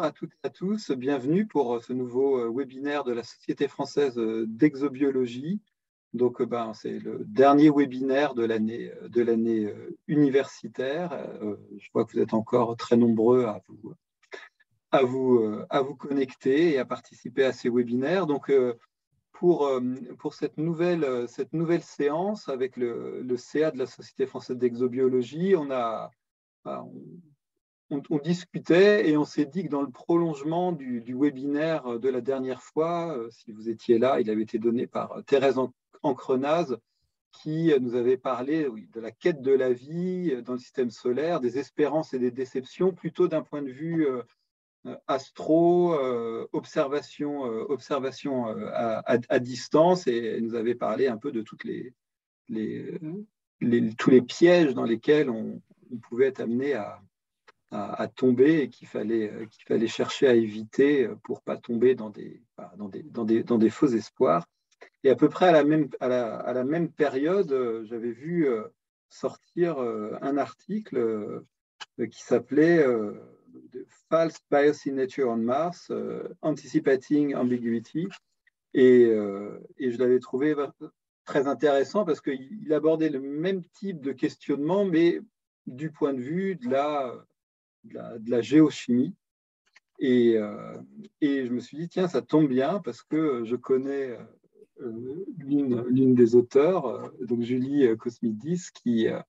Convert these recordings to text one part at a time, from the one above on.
bonsoir à toutes et à tous. Bienvenue pour ce nouveau webinaire de la Société française d'exobiologie. Donc, c'est le dernier webinaire de l'année universitaire. Je vois que vous êtes encore très nombreux à vous connecter et à participer à ces webinaires. Donc, pour cette nouvelle séance avec le CA de la Société française d'exobiologie, on discutait et on s'est dit que dans le prolongement du webinaire de la dernière fois, si vous étiez là, il avait été donné par Thérèse Encrenaz, qui nous avait parlé de la quête de la vie dans le système solaire, des espérances et des déceptions, plutôt d'un point de vue astro, observation à distance, et elle nous avait parlé un peu de tous les pièges dans lesquels on pouvait être amené à tomber et qu'il fallait chercher à éviter pour ne pas tomber dans des faux espoirs. Et à peu près à la même période, j'avais vu sortir un article qui s'appelait The False Biosignature on Mars, Anticipating Ambiguity. Et je l'avais trouvé très intéressant parce qu'il abordait le même type de questionnement, mais du point de vue de la géochimie. Et je me suis dit, tiens, ça tombe bien parce que je connais l'une des auteurs, donc Julie Cosmidis, qui a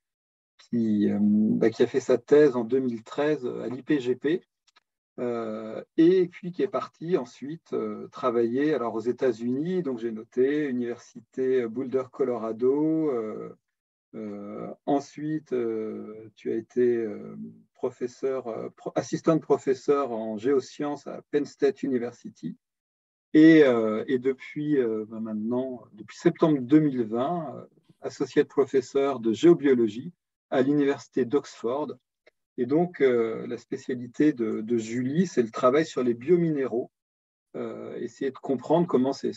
fait sa thèse en 2013 à l'IPGP, et puis qui est partie ensuite travailler aux États-Unis. Donc j'ai noté Université Boulder, Colorado. Ensuite, tu as été assistant professeur en géosciences à Penn State University. Et depuis septembre 2020, associate professeur de géobiologie à l'Université d'Oxford. Et donc, la spécialité de Julie, c'est le travail sur les biominéraux, essayer de comprendre comment des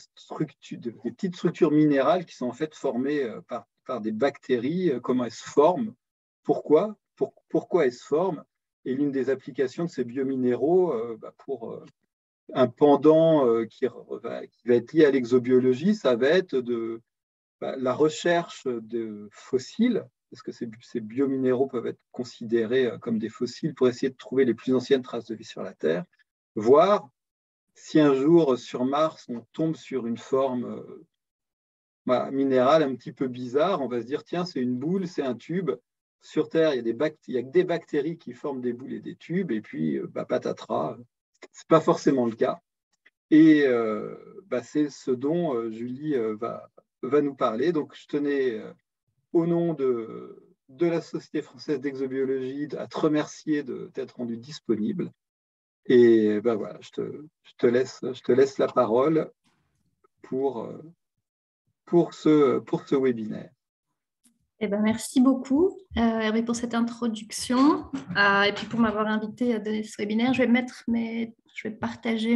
petites structures minérales qui sont en fait formées par des bactéries, comment elles se forment, pourquoi elles se forment. Et l'une des applications de ces biominéraux pour un pendant qui va être lié à l'exobiologie, ça va être la recherche de fossiles, parce que ces biominéraux peuvent être considérés comme des fossiles pour essayer de trouver les plus anciennes traces de vie sur la Terre, voire si un jour sur Mars on tombe sur une forme minérale un petit peu bizarre, on va se dire tiens, c'est une boule, c'est un tube. Sur Terre, il y a que des bactéries qui forment des boules et des tubes, et puis patatras, c'est pas forcément le cas. Et c'est ce dont Julie va nous parler. Donc, je tenais, au nom de la Société française d'exobiologie, à te remercier d'être rendu disponible. Et voilà, je te laisse la parole pour ce webinaire. Eh ben, merci beaucoup Hervé pour cette introduction et puis pour m'avoir invité à donner ce webinaire. Je vais partager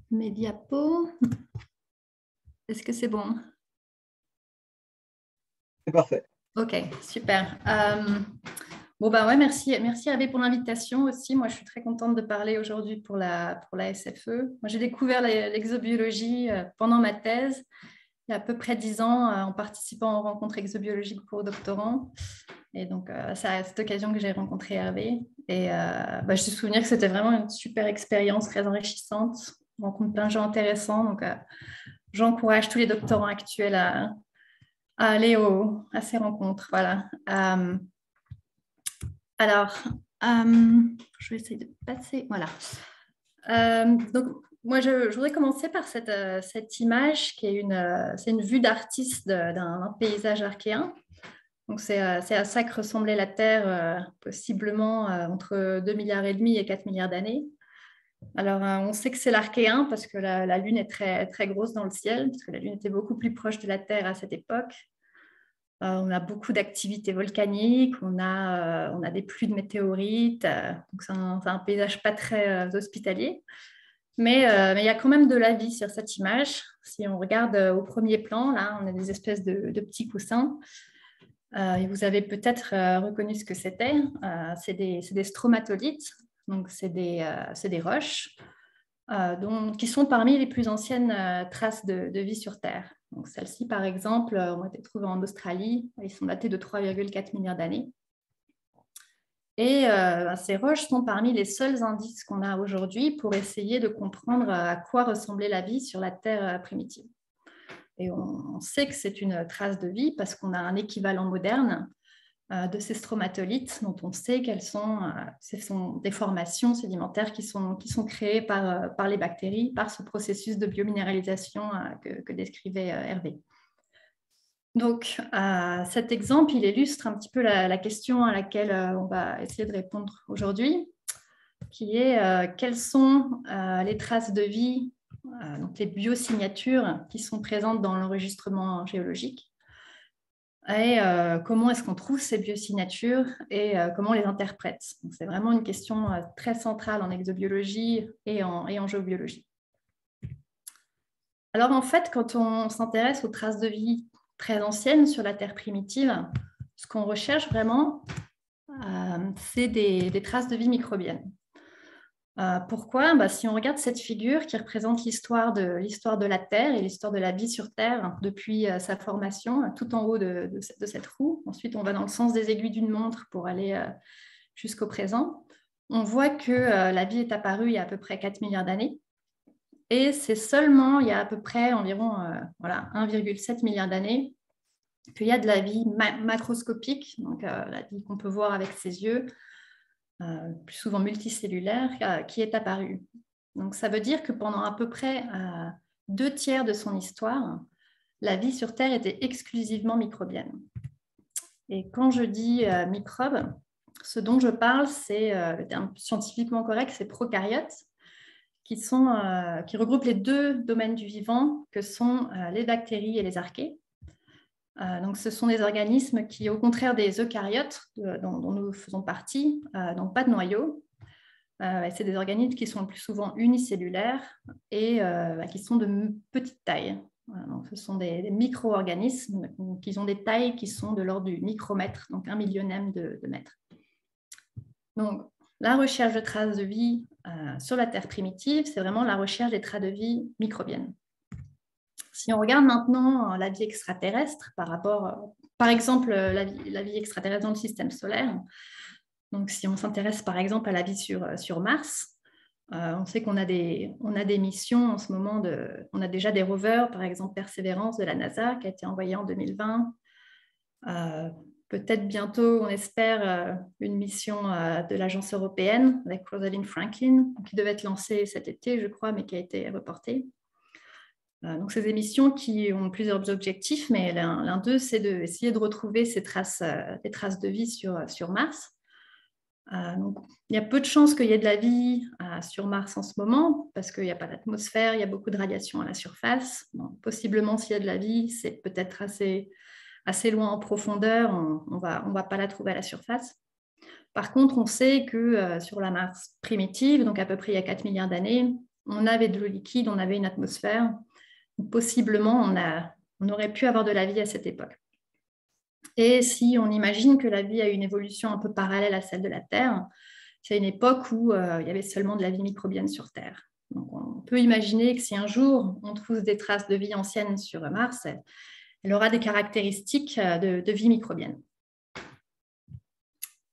mes diapos. Est-ce que c'est bon? C'est parfait. Ok, super. Merci Hervé pour l'invitation aussi. Moi, je suis très contente de parler aujourd'hui pour la SFE. Moi, j'ai découvert l'exobiologie pendant ma thèse, il y a à peu près 10 ans, en participant aux rencontres exobiologiques pour doctorants. Et donc, c'est à cette occasion que j'ai rencontré Hervé. Et je me souviens que c'était vraiment une super expérience, très enrichissante. On rencontre plein de gens intéressants. Donc, j'encourage tous les doctorants actuels à aller à ces rencontres. Voilà. Je vais essayer de passer. Voilà. Donc, moi, je voudrais commencer par cette image qui est c'est une vue d'artiste d'un paysage archéen. Donc, c'est à ça que ressemblait la Terre, possiblement entre 2,5 milliards et 4 milliards d'années. Alors, on sait que c'est l'Archéen parce que la Lune est très, très grosse dans le ciel, parce que la Lune était beaucoup plus proche de la Terre à cette époque. On a beaucoup d'activités volcaniques, on a des pluies de météorites, donc c'est un paysage pas très hospitalier. Mais il y a quand même de la vie sur cette image. Si on regarde au premier plan, là, on a des espèces de petits coussins. Et vous avez peut-être reconnu ce que c'était. C'est des stromatolites. Donc, c'est des roches qui sont parmi les plus anciennes traces de vie sur Terre. Donc, celles-ci, par exemple, ont été trouvées en Australie. Ils sont datés de 3,4 milliards d'années. Et ces roches sont parmi les seuls indices qu'on a aujourd'hui pour essayer de comprendre à quoi ressemblait la vie sur la Terre primitive. Et on sait que c'est une trace de vie parce qu'on a un équivalent moderne de ces stromatolites dont on sait qu'elles sont des formations sédimentaires qui sont créées par les bactéries, par ce processus de biominéralisation que décrivait Hervé. Donc, cet exemple, il illustre un petit peu la question à laquelle on va essayer de répondre aujourd'hui, qui est quelles sont les traces de vie, donc les biosignatures qui sont présentes dans l'enregistrement géologique, et comment est-ce qu'on trouve ces biosignatures et comment on les interprète. C'est vraiment une question très centrale en exobiologie et en géobiologie. Alors, en fait, quand on s'intéresse aux traces de vie très anciennes sur la Terre primitive, ce qu'on recherche vraiment, c'est des traces de vie microbienne. Pourquoi ? Si on regarde cette figure qui représente l'histoire de la Terre et l'histoire de la vie sur Terre depuis sa formation, tout en haut de cette roue, ensuite on va dans le sens des aiguilles d'une montre pour aller jusqu'au présent, on voit que la vie est apparue il y a à peu près 4 milliards d'années. Et c'est seulement il y a à peu près environ 1,7 milliard d'années qu'il y a de la vie macroscopique, donc la vie qu'on peut voir avec ses yeux, plus souvent multicellulaire, qui est apparue. Donc ça veut dire que pendant à peu près 2/3 de son histoire, la vie sur Terre était exclusivement microbienne. Et quand je dis microbes, ce dont je parle, c'est le terme scientifiquement correct, c'est prokaryotes, qui regroupent les deux domaines du vivant que sont les bactéries et les archées. Donc, ce sont des organismes qui, au contraire des eucaryotes dont nous faisons partie, n'ont pas de noyau. C'est des organismes qui sont le plus souvent unicellulaires et qui sont de petite taille. Donc, ce sont des micro-organismes qui ont des tailles qui sont de l'ordre du micromètre, donc 1 millionième de mètre. Donc, la recherche de traces de vie sur la Terre primitive, c'est vraiment la recherche des traces de vie microbiennes. Si on regarde maintenant la vie extraterrestre par exemple, la vie extraterrestre dans le système solaire, donc si on s'intéresse par exemple à la vie sur Mars, on sait qu'on a des missions en ce moment, on a déjà des rovers, par exemple Persévérance de la NASA qui a été envoyé en 2020. Peut-être bientôt, on espère, une mission de l'agence européenne avec Rosalind Franklin, qui devait être lancée cet été, je crois, mais qui a été reportée. Donc, ces émissions qui ont plusieurs objectifs, mais l'un d'eux, c'est d'essayer de retrouver des traces de vie sur Mars. Donc, il y a peu de chances qu'il y ait de la vie sur Mars en ce moment, parce qu'il n'y a pas d'atmosphère, il y a beaucoup de radiation à la surface. Bon, possiblement, s'il y a de la vie, c'est peut-être assez loin en profondeur, on va pas la trouver à la surface. Par contre, on sait que sur la Mars primitive, donc à peu près il y a 4 milliards d'années, on avait de l'eau liquide, on avait une atmosphère. Donc, possiblement, on aurait pu avoir de la vie à cette époque. Et si on imagine que la vie a une évolution un peu parallèle à celle de la Terre, c'est une époque où il y avait seulement de la vie microbienne sur Terre. Donc, on peut imaginer que si un jour on trouve des traces de vie ancienne sur Mars, elle aura des caractéristiques de vie microbienne.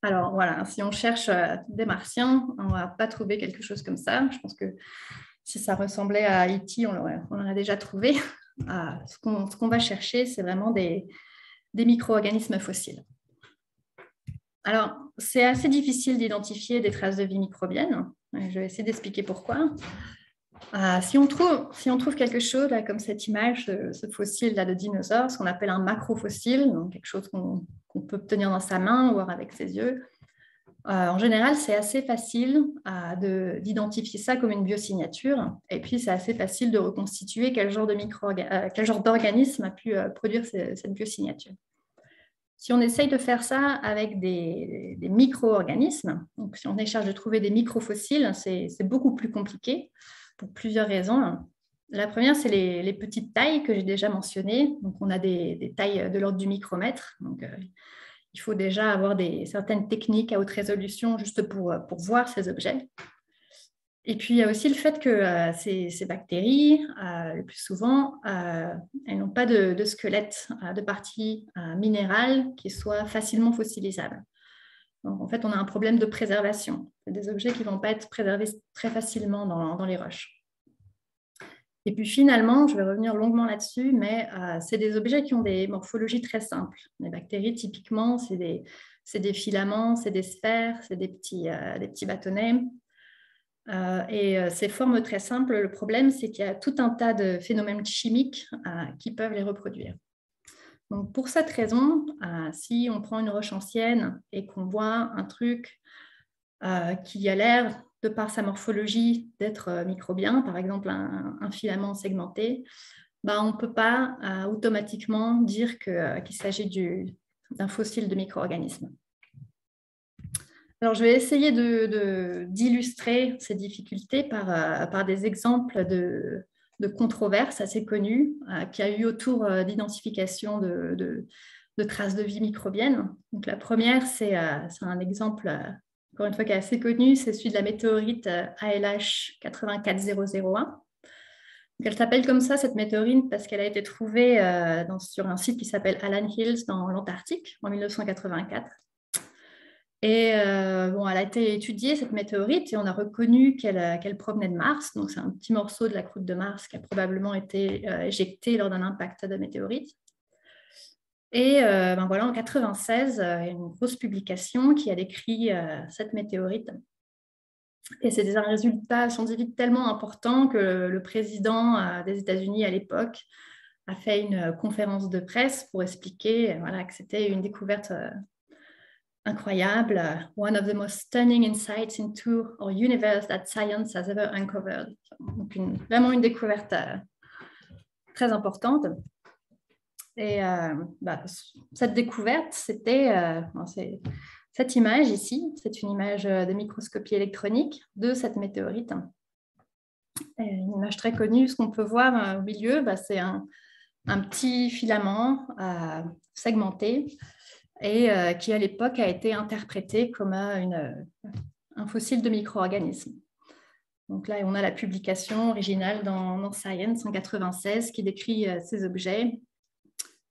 Alors voilà, si on cherche des martiens, on ne va pas trouver quelque chose comme ça. Je pense que si ça ressemblait à E.T., on en a déjà trouvé. Ce qu'on va chercher, c'est vraiment des micro-organismes fossiles. Alors, c'est assez difficile d'identifier des traces de vie microbienne. Je vais essayer d'expliquer pourquoi. Si on trouve quelque chose là, comme cette image, ce fossile là, de dinosaure, ce qu'on appelle un macrofossile, donc quelque chose qu'on peut tenir dans sa main ou voir avec ses yeux, en général, c'est assez facile d'identifier ça comme une biosignature. Et puis, c'est assez facile de reconstituer quel genre d'organisme a pu produire cette biosignature. Si on essaye de faire ça avec des micro-organismes, donc si on cherche de trouver des microfossiles, c'est beaucoup plus compliqué pour plusieurs raisons. La première, c'est les petites tailles que j'ai déjà mentionnées. Donc, on a des tailles de l'ordre du micromètre. Donc, il il faut déjà avoir certaines techniques à haute résolution juste pour voir ces objets. Et puis, il y a aussi le fait que ces bactéries, le plus souvent, elles n'ont pas de squelette, de parties minérales qui soient facilement fossilisables. Donc, en fait, on a un problème de préservation. C'est des objets qui ne vont pas être préservés très facilement dans les roches. Et puis finalement, je vais revenir longuement là-dessus, mais c'est des objets qui ont des morphologies très simples. Les bactéries, typiquement, c'est des filaments, c'est des sphères, c'est des petits bâtonnets. Ces formes très simples, le problème, c'est qu'il y a tout un tas de phénomènes chimiques qui peuvent les reproduire. Donc, pour cette raison, si on prend une roche ancienne et qu'on voit un truc qui a l'air, de par sa morphologie, d'être microbien, par exemple un filament segmenté, on ne peut pas automatiquement dire qu'il s'agit d'un fossile de micro-organisme. Alors, je vais essayer d'illustrer ces difficultés par des exemples de controverses assez connues qu'il y a eu autour d'identification de traces de vie microbienne. Donc, la première, c'est un exemple, encore une fois, qui est assez connu, c'est celui de la météorite ALH 84001. Elle s'appelle comme ça, cette météorite, parce qu'elle a été trouvée sur un site qui s'appelle Allan Hills dans l'Antarctique en 1984. Et elle a été étudiée, cette météorite, et on a reconnu qu'elle provenait de Mars. Donc, c'est un petit morceau de la croûte de Mars qui a probablement été éjecté lors d'un impact de météorite. Et en 1996, il y a une grosse publication qui a décrit cette météorite. Et c'est un résultat scientifique tellement important que le président des États-Unis à l'époque a fait une conférence de presse pour expliquer que c'était une découverte incroyable, one of the most stunning insights into our universe that science has ever uncovered. Donc vraiment une découverte très importante. Et cette découverte, c'était cette image ici. C'est une image de microscopie électronique de cette météorite. Et une image très connue. Ce qu'on peut voir au milieu, c'est un petit filament segmenté et qui, à l'époque, a été interprété comme un fossile de micro-organisme. Donc là, on a la publication originale dans Science en 1996 qui décrit ces objets.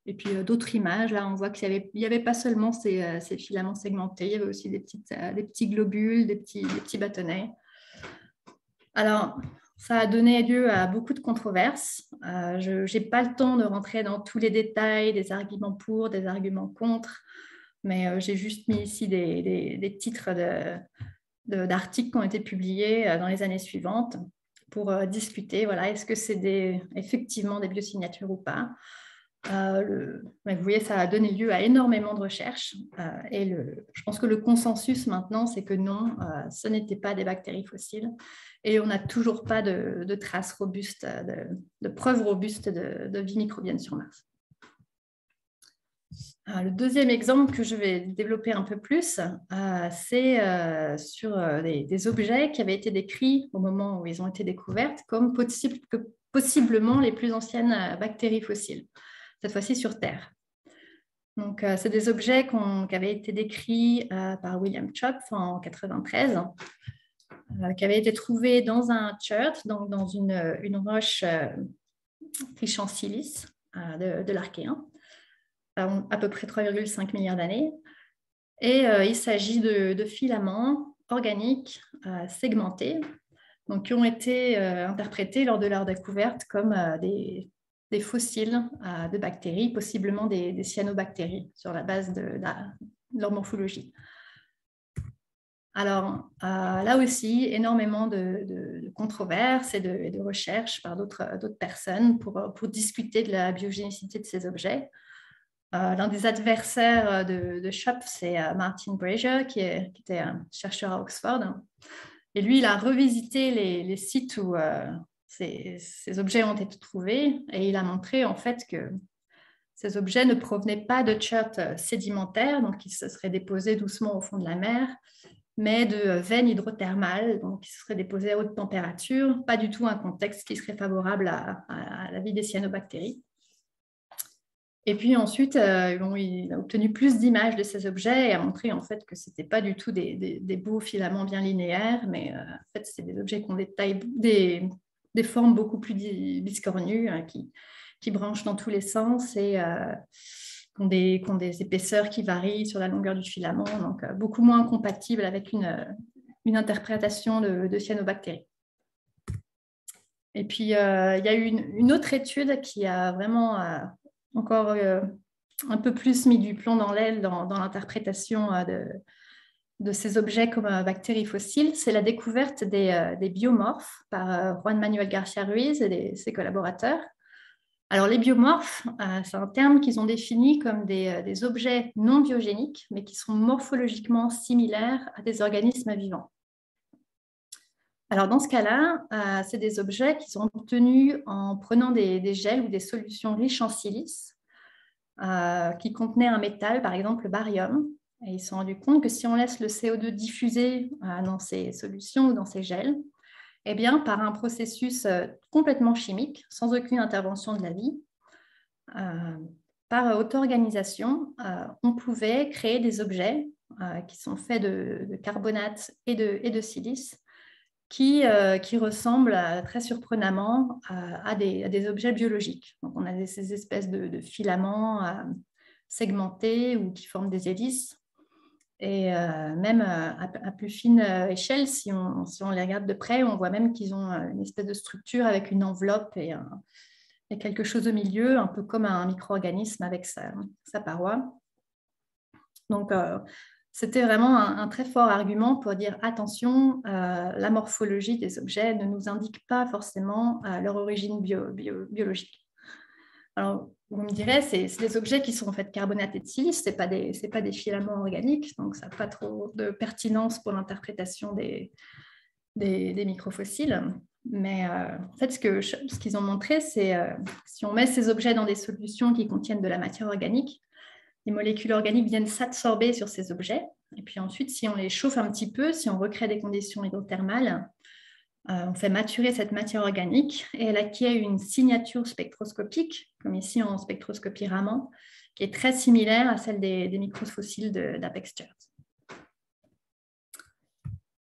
Et puis d'autres images, là, on voit qu'il n'y avait pas seulement ces filaments segmentés, il y avait aussi des petits globules, des petits bâtonnets. Alors, ça a donné lieu à beaucoup de controverses. Je n'ai pas le temps de rentrer dans tous les détails, des arguments pour, des arguments contre, mais j'ai juste mis ici des titres d'articles qui ont été publiés dans les années suivantes pour discuter, est-ce que c'est effectivement des biosignatures ou pas. Vous voyez, ça a donné lieu à énormément de recherches et je pense que le consensus maintenant, c'est que non, ce n'était pas des bactéries fossiles et on n'a toujours pas de traces robustes, de preuves robustes de vie microbienne sur Mars. Le deuxième exemple que je vais développer un peu plus, c'est sur des objets qui avaient été décrits au moment où ils ont été découverts comme possiblement les plus anciennes bactéries fossiles, cette fois-ci sur Terre. Donc, c'est des objets qui avaient été décrits par William Chopf en 1993, qui avaient été trouvés dans un chert, donc dans une roche riche en silice de l'Archéen, à peu près 3,5 milliards d'années. Et il s'agit de filaments organiques segmentés, donc, qui ont été interprétés lors de leur découverte comme des fossiles de bactéries, possiblement des cyanobactéries, sur la base de leur morphologie. Alors, là aussi, énormément de controverses et de recherches par d'autres personnes pour discuter de la biogénicité de ces objets. L'un des adversaires de Chopf, c'est Martin Brazier, qui était un chercheur à Oxford. Et lui, il a revisité les sites où ces objets ont été trouvés et il a montré en fait que ces objets ne provenaient pas de chert sédimentaires, donc ils se seraient déposés doucement au fond de la mer, mais de veines hydrothermales, donc qui se seraient déposées à haute température, pas du tout un contexte qui serait favorable à la vie des cyanobactéries. Et puis ensuite, il a obtenu plus d'images de ces objets et a montré en fait que ce n'était pas du tout des beaux filaments bien linéaires, mais en fait, c'est des objets qui ont des formes beaucoup plus biscornues, qui branchent dans tous les sens et qui ont des épaisseurs qui varient sur la longueur du filament, donc beaucoup moins compatibles avec une interprétation de cyanobactéries. Et puis, il y a eu une autre étude qui a vraiment encore un peu plus mis du plomb dans l'aile dans l'interprétation de ces objets comme bactéries fossiles. C'est la découverte des biomorphes par Juan Manuel García Ruiz et ses collaborateurs. Alors, les biomorphes, c'est un terme qu'ils ont défini comme des objets non biogéniques, mais qui sont morphologiquement similaires à des organismes vivants. Alors, dans ce cas-là, c'est des objets qui sont obtenus en prenant des gels ou des solutions riches en silice qui contenaient un métal, par exemple le barium. Et ils se sont rendus compte que si on laisse le CO2 diffuser dans ces solutions ou dans ces gels, eh bien, par un processus complètement chimique, sans aucune intervention de la vie, par auto-organisation, on pouvait créer des objets qui sont faits de carbonate et de silice, qui ressemblent très surprenamment à des objets biologiques. Donc, on a ces espèces de filaments segmentés ou qui forment des hélices. Et même à plus fine échelle, si on les regarde de près, on voit même qu'ils ont une espèce de structure avec une enveloppe et quelque chose au milieu, un peu comme un micro-organisme avec sa paroi. Donc, c'était vraiment un très fort argument pour dire attention, la morphologie des objets ne nous indique pas forcément leur origine biologique. Alors, vous me direz, c'est des objets qui sont en fait carbonatés de silice, ce n'est pas des filaments organiques, donc ça n'a pas trop de pertinence pour l'interprétation des microfossiles. Mais en fait, ce qu'ils ont montré, c'est si on met ces objets dans des solutions qui contiennent de la matière organique, les molécules organiques viennent s'absorber sur ces objets. Et puis ensuite, si on les chauffe un petit peu, si on recrée des conditions hydrothermales, on fait maturer cette matière organique et elle acquiert une signature spectroscopique, comme ici en spectroscopie Raman, qui est très similaire à celle des microfossiles d'Apex Chart.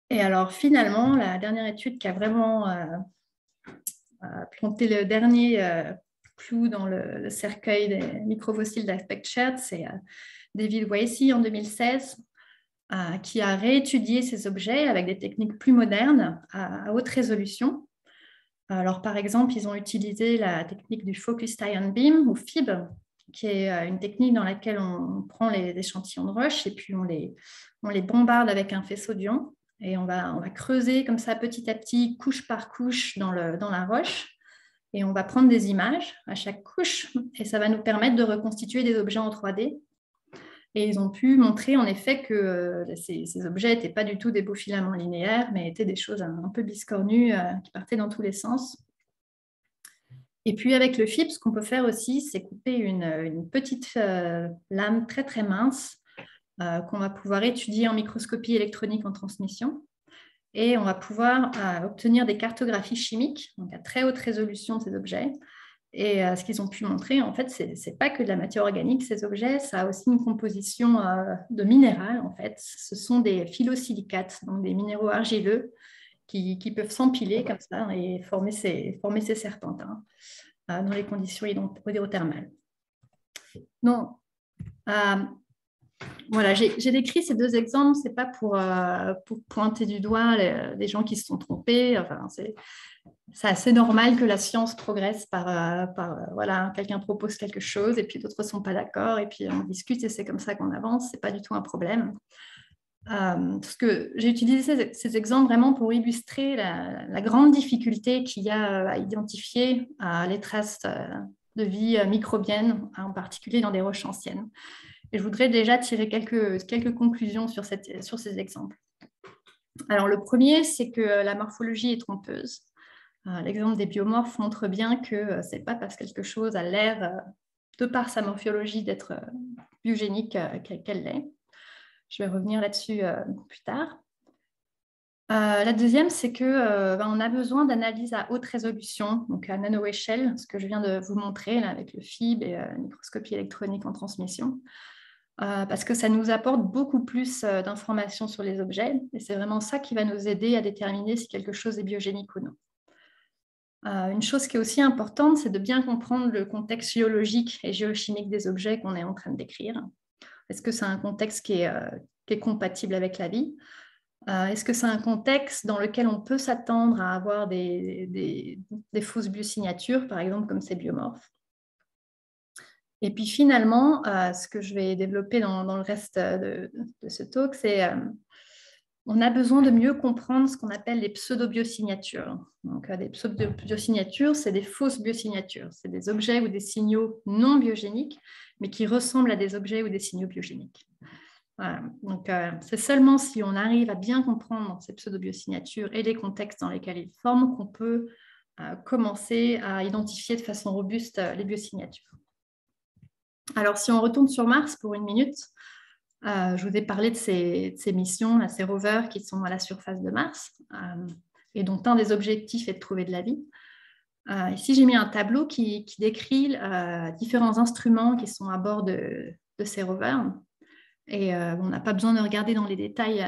Et alors finalement, la dernière étude qui a vraiment planté le dernier clou dans le cercueil des microfossiles d'Apex Chart, c'est David Weissy en 2016, qui a réétudié ces objets avec des techniques plus modernes à haute résolution. Alors, par exemple, ils ont utilisé la technique du Focused Ion Beam, ou FIB, qui est une technique dans laquelle on prend les échantillons de roche et puis on les bombarde avec un faisceau d'ions et on va creuser comme ça petit à petit, couche par couche dans la roche et on va prendre des images à chaque couche et ça va nous permettre de reconstituer des objets en 3D. Et ils ont pu montrer en effet que ces objets n'étaient pas du tout des beaux filaments linéaires, mais étaient des choses un peu biscornues qui partaient dans tous les sens. Et puis avec le FIB, ce qu'on peut faire aussi, c'est couper une petite lame très très mince qu'on va pouvoir étudier en microscopie électronique en transmission. Et on va pouvoir obtenir des cartographies chimiques, donc à très haute résolution de ces objets. Et ce qu'ils ont pu montrer, en fait, ce n'est pas que de la matière organique, ces objets, ça a aussi une composition de minéral, en fait. Ce sont des phyllosilicates, donc des minéraux argileux qui peuvent s'empiler comme ça et former ces serpentins dans les conditions hydrothermales. Donc, voilà, j'ai décrit ces deux exemples, ce n'est pas pour pointer du doigt les gens qui se sont trompés, enfin, c'est assez normal que la science progresse voilà, quelqu'un propose quelque chose et puis d'autres ne sont pas d'accord et puis on discute et c'est comme ça qu'on avance, ce n'est pas du tout un problème. Parce que j'ai utilisé ces exemples vraiment pour illustrer la grande difficulté qu'il y a à identifier les traces de vie microbienne, en particulier dans des roches anciennes. Et je voudrais déjà tirer quelques conclusions sur ces exemples. Alors le premier, c'est que la morphologie est trompeuse. L'exemple des biomorphes montre bien que ce n'est pas parce que quelque chose a l'air, de par sa morphologie, d'être biogénique qu'elle l'est. Je vais revenir là-dessus plus tard. La deuxième, c'est que on a besoin d'analyses à haute résolution, donc à nanoéchelle, ce que je viens de vous montrer là, avec le FIB et la microscopie électronique en transmission, parce que ça nous apporte beaucoup plus d'informations sur les objets, et c'est vraiment ça qui va nous aider à déterminer si quelque chose est biogénique ou non. Une chose qui est aussi importante, c'est de bien comprendre le contexte géologique et géochimique des objets qu'on est en train de décrire. Est-ce que c'est un contexte qui est compatible avec la vie? Est-ce que c'est un contexte dans lequel on peut s'attendre à avoir des fausses biosignatures, par exemple, comme ces biomorphes? Et puis finalement, ce que je vais développer dans le reste de ce talk, c'est on a besoin de mieux comprendre ce qu'on appelle les pseudo-biosignatures. Donc, des pseudo-biosignatures, c'est des fausses biosignatures. C'est des objets ou des signaux non biogéniques, mais qui ressemblent à des objets ou des signaux biogéniques. Voilà. Donc, c'est seulement si on arrive à bien comprendre ces pseudo-biosignatures et les contextes dans lesquels ils forment qu'on peut commencer à identifier de façon robuste les biosignatures. Alors, si on retourne sur Mars pour une minute, je vous ai parlé de ces missions, ces rovers qui sont à la surface de Mars, et dont un des objectifs est de trouver de la vie. Ici, j'ai mis un tableau qui décrit différents instruments qui sont à bord de ces rovers. Et on n'a pas besoin de regarder dans les détails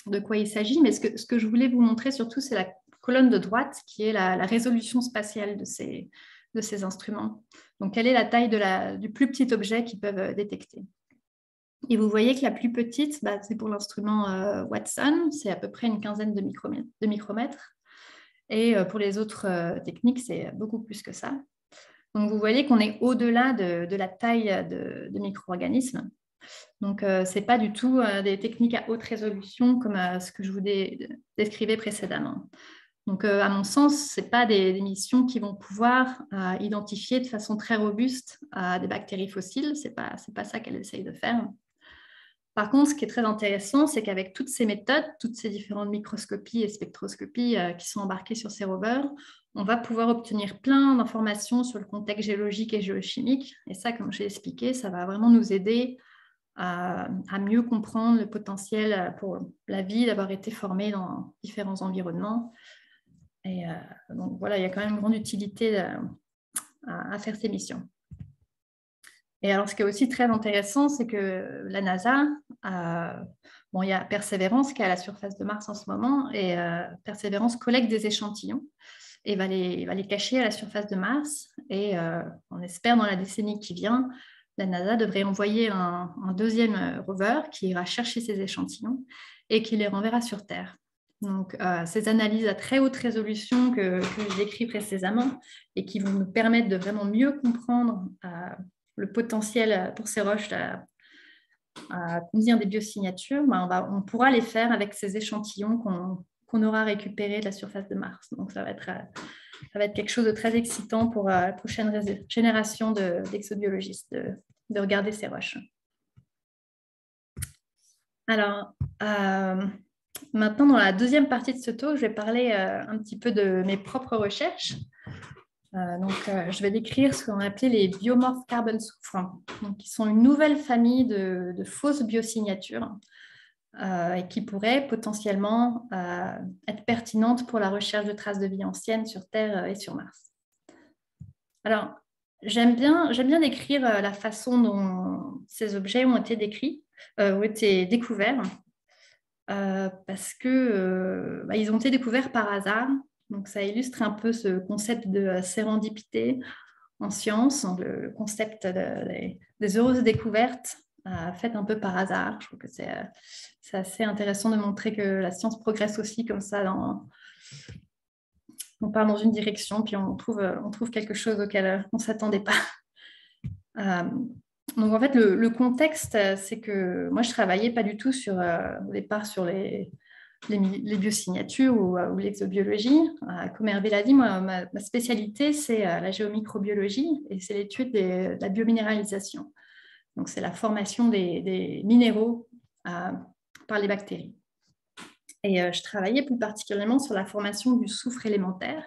de quoi il s'agit, mais ce que je voulais vous montrer surtout, c'est la colonne de droite qui est la résolution spatiale de ces instruments. Donc, quelle est la taille du plus petit objet qu'ils peuvent détecter? Et vous voyez que la plus petite, c'est pour l'instrument Watson, c'est à peu près une quinzaine de micromètres. Et pour les autres techniques, c'est beaucoup plus que ça. Donc, vous voyez qu'on est au-delà de la taille de micro-organismes. Donc, ce n'est pas du tout des techniques à haute résolution comme ce que je vous décrivais précédemment. Donc, à mon sens, ce n'est pas des missions qui vont pouvoir identifier de façon très robuste des bactéries fossiles. Ce n'est pas ça qu'elles essayent de faire. Par contre, ce qui est très intéressant, c'est qu'avec toutes ces méthodes, toutes ces différentes microscopies et spectroscopies qui sont embarquées sur ces rovers, on va pouvoir obtenir plein d'informations sur le contexte géologique et géochimique. Et ça, comme j'ai expliqué, ça va vraiment nous aider à mieux comprendre le potentiel pour la vie d'avoir été formée dans différents environnements. Et donc voilà, il y a quand même une grande utilité à faire ces missions. Et alors, ce qui est aussi très intéressant, c'est que la NASA, il y a Persévérance qui est à la surface de Mars en ce moment, et Persévérance collecte des échantillons et va les cacher à la surface de Mars. Et on espère dans la décennie qui vient, la NASA devrait envoyer un deuxième rover qui ira chercher ces échantillons et qui les renverra sur Terre. Donc, ces analyses à très haute résolution que je décris précédemment et qui vont nous permettre de vraiment mieux comprendre le potentiel pour ces roches à contenir des biosignatures, on pourra les faire avec ces échantillons qu'on aura récupérés de la surface de Mars. Donc, ça va être quelque chose de très excitant pour la prochaine génération d'exobiologistes de regarder ces roches. Alors, maintenant, dans la deuxième partie de ce talk, je vais parler un petit peu de mes propres recherches. Je vais décrire ce qu'on appelait les biomorphes carbone-soufre, qui sont une nouvelle famille de fausses biosignatures et qui pourraient potentiellement être pertinentes pour la recherche de traces de vie anciennes sur Terre et sur Mars. Alors, j'aime bien décrire la façon dont ces objets ont été découverts, parce que ils ont été découverts par hasard. Donc, ça illustre un peu ce concept de sérendipité en science, le concept des heureuses découvertes faites un peu par hasard. Je trouve que c'est assez intéressant de montrer que la science progresse aussi comme ça. On part dans une direction, puis on trouve quelque chose auquel on ne s'attendait pas. Donc, en fait, le contexte, c'est que moi, je ne travaillais pas du tout au départ sur les biosignatures ou l'exobiologie. Comme Hervé l'a dit, moi, ma spécialité, c'est la géomicrobiologie et c'est l'étude de la biominéralisation. Donc, c'est la formation des minéraux par les bactéries. Et je travaillais plus particulièrement sur la formation du soufre élémentaire.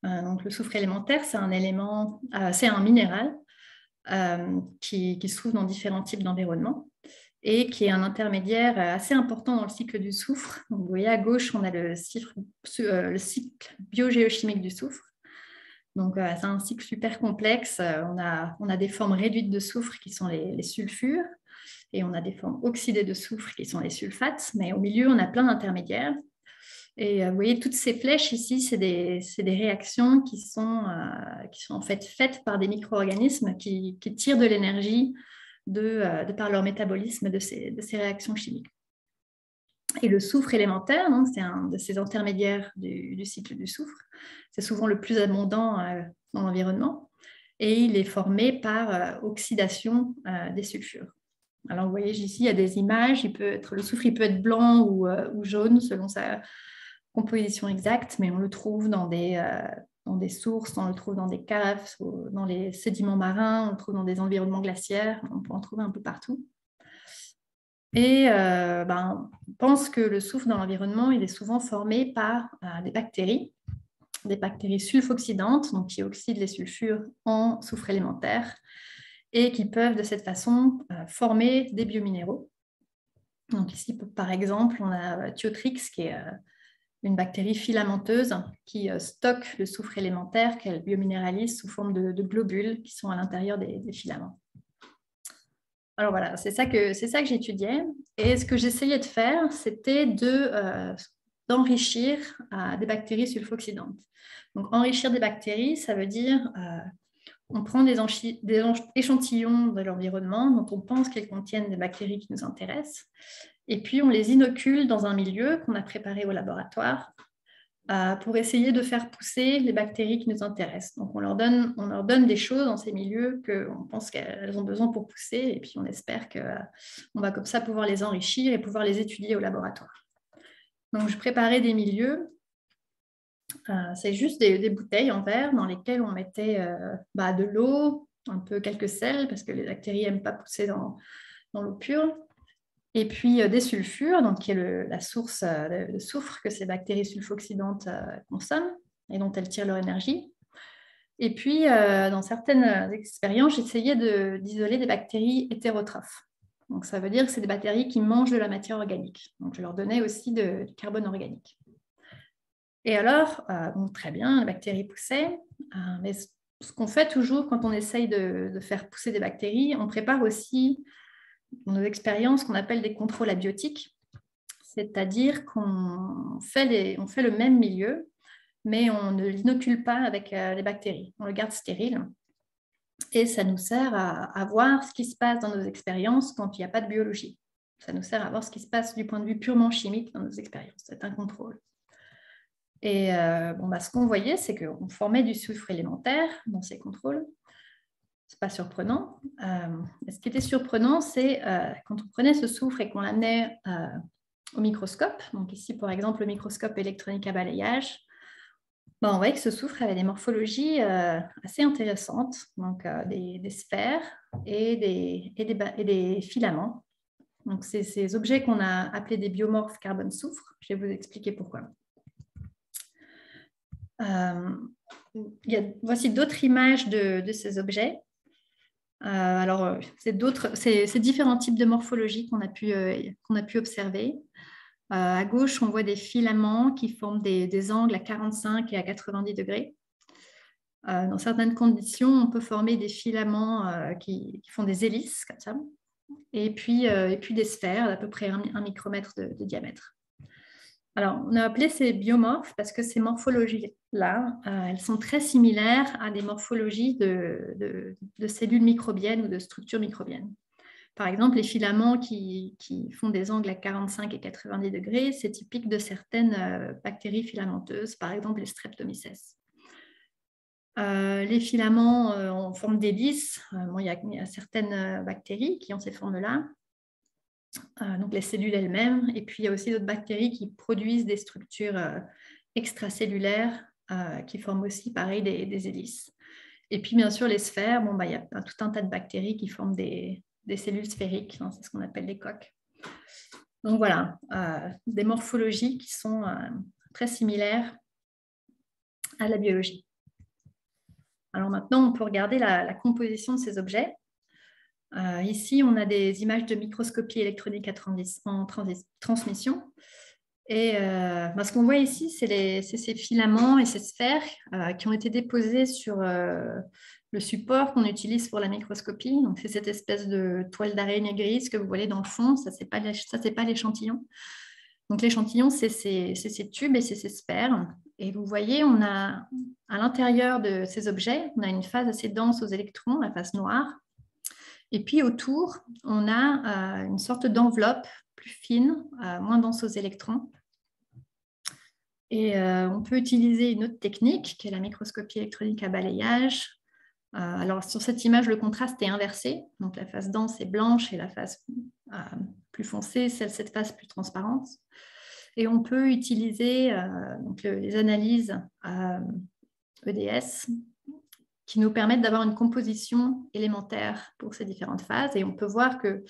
Donc, le soufre élémentaire, c'est un minéral qui se trouve dans différents types d'environnements. et qui est un intermédiaire assez important dans le cycle du soufre. Donc, vous voyez à gauche, on a le cycle biogéochimique du soufre. Donc, c'est un cycle super complexe. On a des formes réduites de soufre qui sont les sulfures, et on a des formes oxydées de soufre qui sont les sulfates, mais au milieu, on a plein d'intermédiaires. Et vous voyez, toutes ces flèches ici, c'est des réactions qui sont en fait faites par des micro-organismes qui tirent de l'énergie de par leur métabolisme de ces réactions chimiques. Et le soufre élémentaire, c'est un de ces intermédiaires du cycle du soufre. C'est souvent le plus abondant dans l'environnement. Et il est formé par oxydation des sulfures. Alors, vous voyez ici, il y a des images. Le soufre il peut être blanc ou jaune selon sa composition exacte, mais on le trouve dans des sources, on le trouve dans des caves, dans les sédiments marins, on le trouve dans des environnements glaciaires, on peut en trouver un peu partout. Et on pense que le soufre dans l'environnement, il est souvent formé par des bactéries sulfoxydantes, donc qui oxydent les sulfures en soufre élémentaire et qui peuvent de cette façon former des biominéraux. Donc ici, par exemple, on a Thiotrix, qui est une bactérie filamenteuse qui stocke le soufre élémentaire qu'elle biominéralise sous forme de globules qui sont à l'intérieur des filaments. Alors voilà, c'est ça que j'étudiais. Et ce que j'essayais de faire, c'était d'enrichir des bactéries sulfoxydantes. Donc enrichir des bactéries, ça veut dire on prend des échantillons de l'environnement dont on pense qu'elles contiennent des bactéries qui nous intéressent, et puis on les inocule dans un milieu qu'on a préparé au laboratoire pour essayer de faire pousser les bactéries qui nous intéressent. Donc on leur donne des choses dans ces milieux qu'on pense qu'elles ont besoin pour pousser, et puis on espère qu'on va comme ça pouvoir les enrichir et pouvoir les étudier au laboratoire. Donc je préparais des milieux. C'est juste des bouteilles en verre dans lesquelles on mettait de l'eau, un peu quelques sels, parce que les bactéries n'aiment pas pousser dans l'eau pure, et puis des sulfures, donc qui est la source de soufre que ces bactéries sulfoxydantes consomment et dont elles tirent leur énergie. Et puis, dans certaines expériences, j'essayais d'isoler des bactéries hétérotrophes. Donc ça veut dire que c'est des bactéries qui mangent de la matière organique. Donc je leur donnais aussi du carbone organique. Et alors, très bien, les bactéries poussaient, mais ce qu'on fait toujours quand on essaye de faire pousser des bactéries, on prépare aussi dans nos expériences qu'on appelle des contrôles abiotiques, c'est-à-dire qu'on fait le même milieu, mais on ne l'inocule pas avec les bactéries, on le garde stérile. Et ça nous sert à voir ce qui se passe dans nos expériences quand il n'y a pas de biologie. Ça nous sert à voir ce qui se passe du point de vue purement chimique dans nos expériences. C'est un contrôle. Et ce qu'on voyait, c'est qu'on formait du soufre élémentaire dans ces contrôles. Ce n'est pas surprenant. Ce qui était surprenant, c'est quand on prenait ce soufre et qu'on l'amenait au microscope. Donc ici, par exemple, le microscope électronique à balayage. On voyait que ce soufre avait des morphologies assez intéressantes, donc des sphères et des filaments. Donc c'est ces objets qu'on a appelés des biomorphes carbone-soufre. Je vais vous expliquer pourquoi. Voici d'autres images de ces objets. C'est différents types de morphologie qu'on a pu observer. À gauche, on voit des filaments qui forment des angles à 45 et à 90 degrés. Dans certaines conditions, on peut former des filaments qui font des hélices, comme ça, et puis des sphères d'à peu près 1 micromètre de diamètre. Alors, on a appelé ces biomorphes parce que ces morphologies-là, elles sont très similaires à des morphologies de cellules microbiennes ou de structures microbiennes. Par exemple, les filaments qui font des angles à 45 et 90 degrés, c'est typique de certaines bactéries filamenteuses, par exemple les Streptomyces. Les filaments en forme d'hélice, il y a certaines bactéries qui ont ces formes-là. Donc les cellules elles-mêmes, et puis il y a aussi d'autres bactéries qui produisent des structures extracellulaires qui forment aussi pareil des hélices. Et puis bien sûr les sphères, il y a tout un tas de bactéries qui forment des cellules sphériques, c'est ce qu'on appelle des coques. Donc voilà, des morphologies qui sont très similaires à la biologie. Alors maintenant on peut regarder la composition de ces objets. Ici, on a des images de microscopie électronique en transmission. Et ce qu'on voit ici, c'est ces filaments et ces sphères qui ont été déposés sur le support qu'on utilise pour la microscopie. Donc, c'est cette espèce de toile d'araignée grise que vous voyez dans le fond. Ça, c'est pas l'échantillon. Donc, l'échantillon, c'est ces tubes et c'est ces sphères. Et vous voyez, on a à l'intérieur de ces objets, on a une phase assez dense aux électrons, la phase noire. Et puis autour, on a une sorte d'enveloppe plus fine, moins dense aux électrons. Et on peut utiliser une autre technique, qui est la microscopie électronique à balayage. Alors sur cette image, le contraste est inversé. Donc la phase dense est blanche et la phase plus foncée, cette phase plus transparente. Et on peut utiliser les analyses EDS qui nous permettent d'avoir une composition élémentaire pour ces différentes phases. Et on peut voir que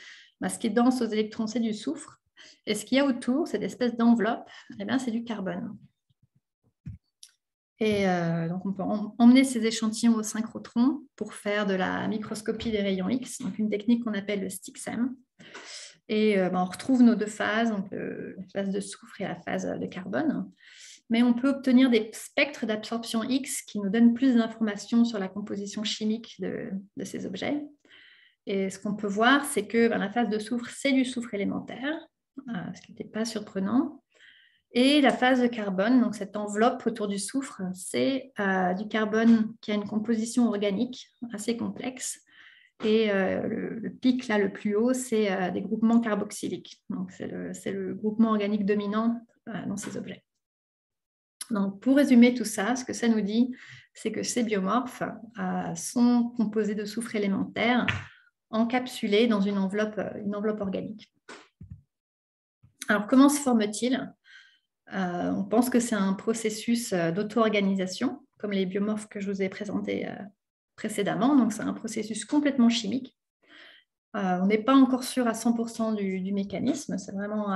ce qui est dense aux électrons, c'est du soufre. Et ce qu'il y a autour, cette espèce d'enveloppe, c'est du carbone. Et donc, on peut emmener ces échantillons au synchrotron pour faire de la microscopie des rayons X, donc une technique qu'on appelle le STIXM. Et on retrouve nos deux phases, donc la phase de soufre et la phase de carbone. Mais on peut obtenir des spectres d'absorption X qui nous donnent plus d'informations sur la composition chimique de ces objets. Et ce qu'on peut voir, c'est que la phase de soufre, c'est du soufre élémentaire, ce qui n'était pas surprenant. Et la phase de carbone, donc cette enveloppe autour du soufre, c'est du carbone qui a une composition organique assez complexe. Et le pic là, le plus haut, c'est des groupements carboxyliques. Donc c'est le groupement organique dominant dans ces objets. Donc, pour résumer tout ça, ce que ça nous dit, c'est que ces biomorphes sont composés de soufre élémentaire encapsulés dans une enveloppe organique. Alors, comment se forment-ils ? On pense que c'est un processus d'auto-organisation, comme les biomorphes que je vous ai présentés précédemment. Donc, c'est un processus complètement chimique. On n'est pas encore sûr à 100% du mécanisme. C'est vraiment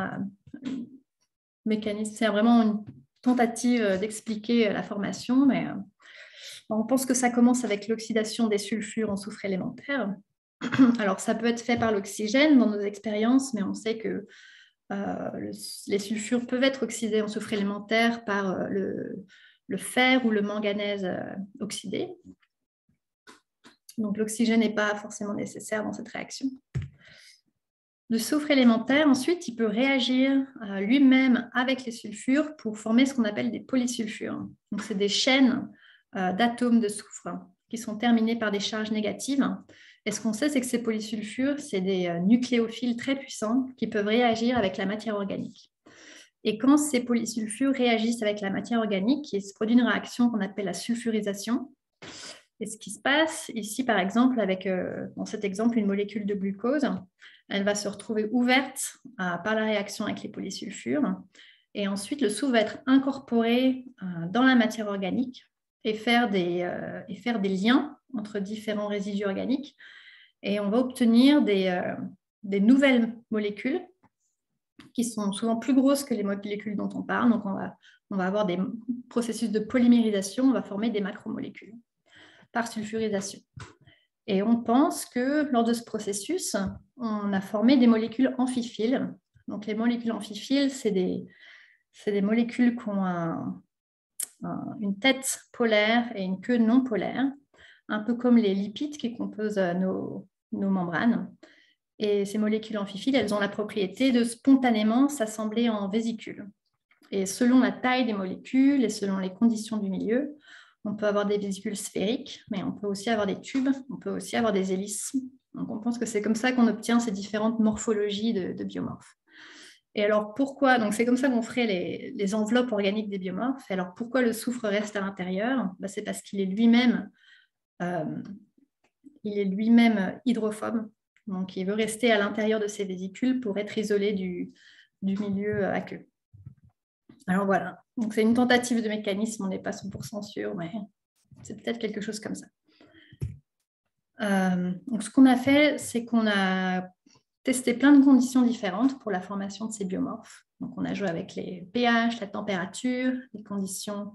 une tentative d'expliquer la formation, mais on pense que ça commence avec l'oxydation des sulfures en soufre élémentaire. Alors, ça peut être fait par l'oxygène dans nos expériences, mais on sait que les sulfures peuvent être oxydés en soufre élémentaire par le fer ou le manganèse oxydé. Donc, l'oxygène n'est pas forcément nécessaire dans cette réaction. Le soufre élémentaire, ensuite, il peut réagir lui-même avec les sulfures pour former ce qu'on appelle des polysulfures. Donc, c'est des chaînes d'atomes de soufre qui sont terminées par des charges négatives. Et ce qu'on sait, c'est que ces polysulfures, c'est des nucléophiles très puissants qui peuvent réagir avec la matière organique. Et quand ces polysulfures réagissent avec la matière organique, il se produit une réaction qu'on appelle la sulfurisation. Et ce qui se passe ici, par exemple, avec, dans cet exemple, une molécule de glucose, elle va se retrouver ouverte par la réaction avec les polysulfures. Et ensuite, le soufre va être incorporé dans la matière organique et faire des liens entre différents résidus organiques. Et on va obtenir des nouvelles molécules qui sont souvent plus grosses que les molécules dont on parle. Donc, on va avoir des processus de polymérisation, on va former des macromolécules par sulfurisation. Et on pense que lors de ce processus, on a formé des molécules amphiphiles. Donc, les molécules amphiphiles, c'est des molécules qui ont une tête polaire et une queue non polaire, un peu comme les lipides qui composent nos membranes. Et ces molécules amphiphiles, elles ont la propriété de spontanément s'assembler en vésicules. Et selon la taille des molécules et selon les conditions du milieu, on peut avoir des vésicules sphériques, mais on peut aussi avoir des tubes, on peut aussi avoir des hélices. Donc on pense que c'est comme ça qu'on obtient ces différentes morphologies de biomorphes. Et alors pourquoi ? Donc c'est comme ça qu'on ferait les enveloppes organiques des biomorphes. Et alors pourquoi le soufre reste à l'intérieur ? C'est parce qu'il est lui-même hydrophobe. Donc il veut rester à l'intérieur de ces vésicules pour être isolé du milieu aqueux. Alors voilà, donc c'est une tentative de mécanisme, on n'est pas 100% sûr, mais c'est peut-être quelque chose comme ça. Donc ce qu'on a fait, c'est qu'on a testé plein de conditions différentes pour la formation de ces biomorphes. Donc on a joué avec les pH, la température, les conditions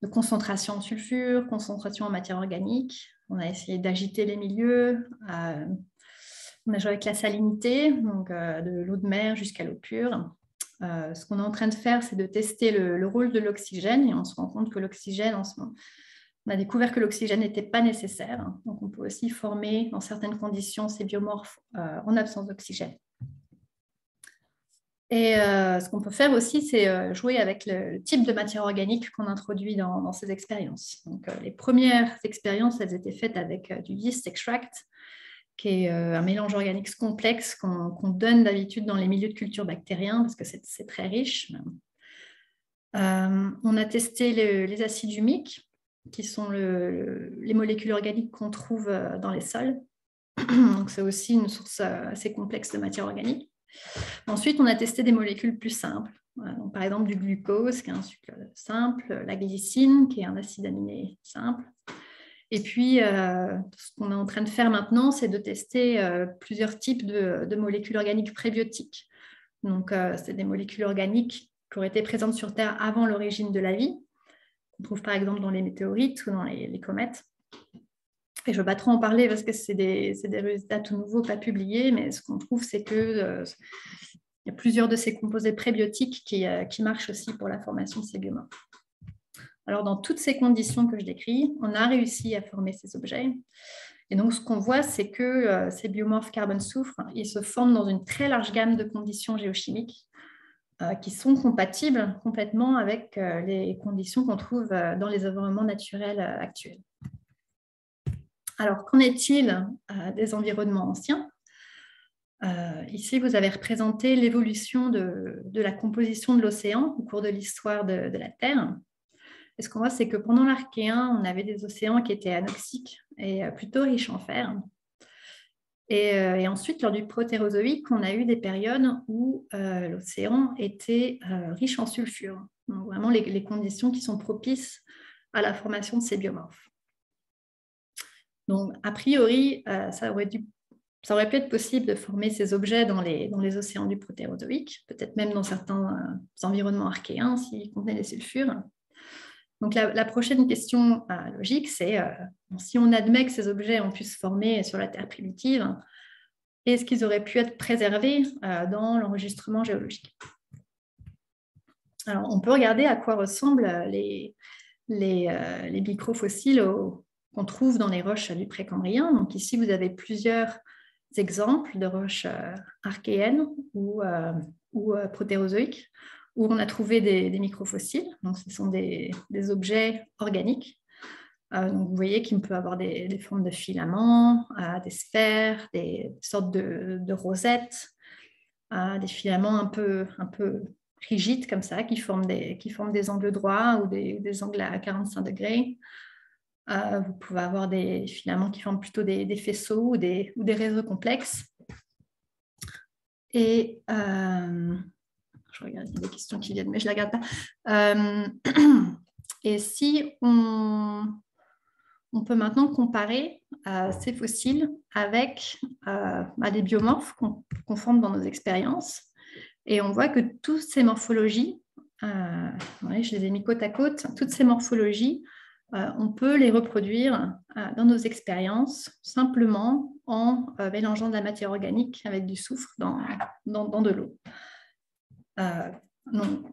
de concentration en sulfure, concentration en matière organique. On a essayé d'agiter les milieux. On a joué avec la salinité, donc de l'eau de mer jusqu'à l'eau pure. Ce qu'on est en train de faire, c'est de tester le rôle de l'oxygène, et on se rend compte que l'oxygène, en ce moment, on a découvert que l'oxygène n'était pas nécessaire. Donc, on peut aussi former, dans certaines conditions, ces biomorphes en absence d'oxygène. Et ce qu'on peut faire aussi, c'est jouer avec le type de matière organique qu'on introduit dans ces expériences. Donc, les premières expériences, elles étaient faites avec du yeast extract, qui est un mélange organique complexe qu'on donne d'habitude dans les milieux de culture bactériens, parce que c'est très riche. On a testé les acides humiques, qui sont les molécules organiques qu'on trouve dans les sols. Donc, c'est aussi une source assez complexe de matière organique. Ensuite, on a testé des molécules plus simples. Donc, par exemple, du glucose, qui est un sucre simple, la glycine, qui est un acide aminé simple. Et puis, ce qu'on est en train de faire maintenant, c'est de tester plusieurs types de molécules organiques prébiotiques. Donc, c'est des molécules organiques qui auraient été présentes sur Terre avant l'origine de la vie. On trouve par exemple dans les météorites ou dans les comètes. Et je ne vais pas trop en parler parce que c'est des résultats tout nouveaux, pas publiés, mais ce qu'on trouve, c'est qu'il y a plusieurs de ces composés prébiotiques qui marchent aussi pour la formation de ces biomorphes. Alors, dans toutes ces conditions que je décris, on a réussi à former ces objets. Et donc, ce qu'on voit, c'est que ces biomorphes carbone-soufre, ils se forment dans une très large gamme de conditions géochimiques qui sont compatibles complètement avec les conditions qu'on trouve dans les environnements naturels actuels. Alors, qu'en est-il des environnements anciens ? Ici, vous avez représenté l'évolution de la composition de l'océan au cours de l'histoire de la Terre. Et ce qu'on voit, c'est que pendant l'Archéen, on avait des océans qui étaient anoxiques et plutôt riches en fer. Et ensuite, lors du Protérozoïque, on a eu des périodes où l'océan était riche en sulfure. Donc, vraiment les conditions qui sont propices à la formation de ces biomorphes. Donc, a priori, ça aurait pu être possible de former ces objets dans les océans du Protérozoïque, peut-être même dans certains environnements archéens s'ils contenaient des sulfures. Donc, la prochaine question logique, c'est si on admet que ces objets ont pu se former sur la Terre primitive, est-ce qu'ils auraient pu être préservés dans l'enregistrement géologique? Alors, on peut regarder à quoi ressemblent les microfossiles qu'on trouve dans les roches du Précambrien. Donc, ici, vous avez plusieurs exemples de roches archéennes ou protérozoïques, où on a trouvé des microfossiles. Donc, ce sont des objets organiques. Donc, vous voyez qu'il peut avoir des formes de filaments, des sphères, des sortes de rosettes, des filaments un peu rigides comme ça, qui forment des angles droits ou des angles à 45 degrés. Vous pouvez avoir des filaments qui forment plutôt des faisceaux ou des réseaux complexes. Et je regarde, il y a des questions qui viennent, mais je ne la regarde pas. Et si on peut maintenant comparer ces fossiles avec des biomorphes qu'on forme dans nos expériences. Et on voit que toutes ces morphologies, je les ai mis côte à côte, toutes ces morphologies, on peut les reproduire dans nos expériences simplement en mélangeant de la matière organique avec du soufre dans de l'eau. Encore une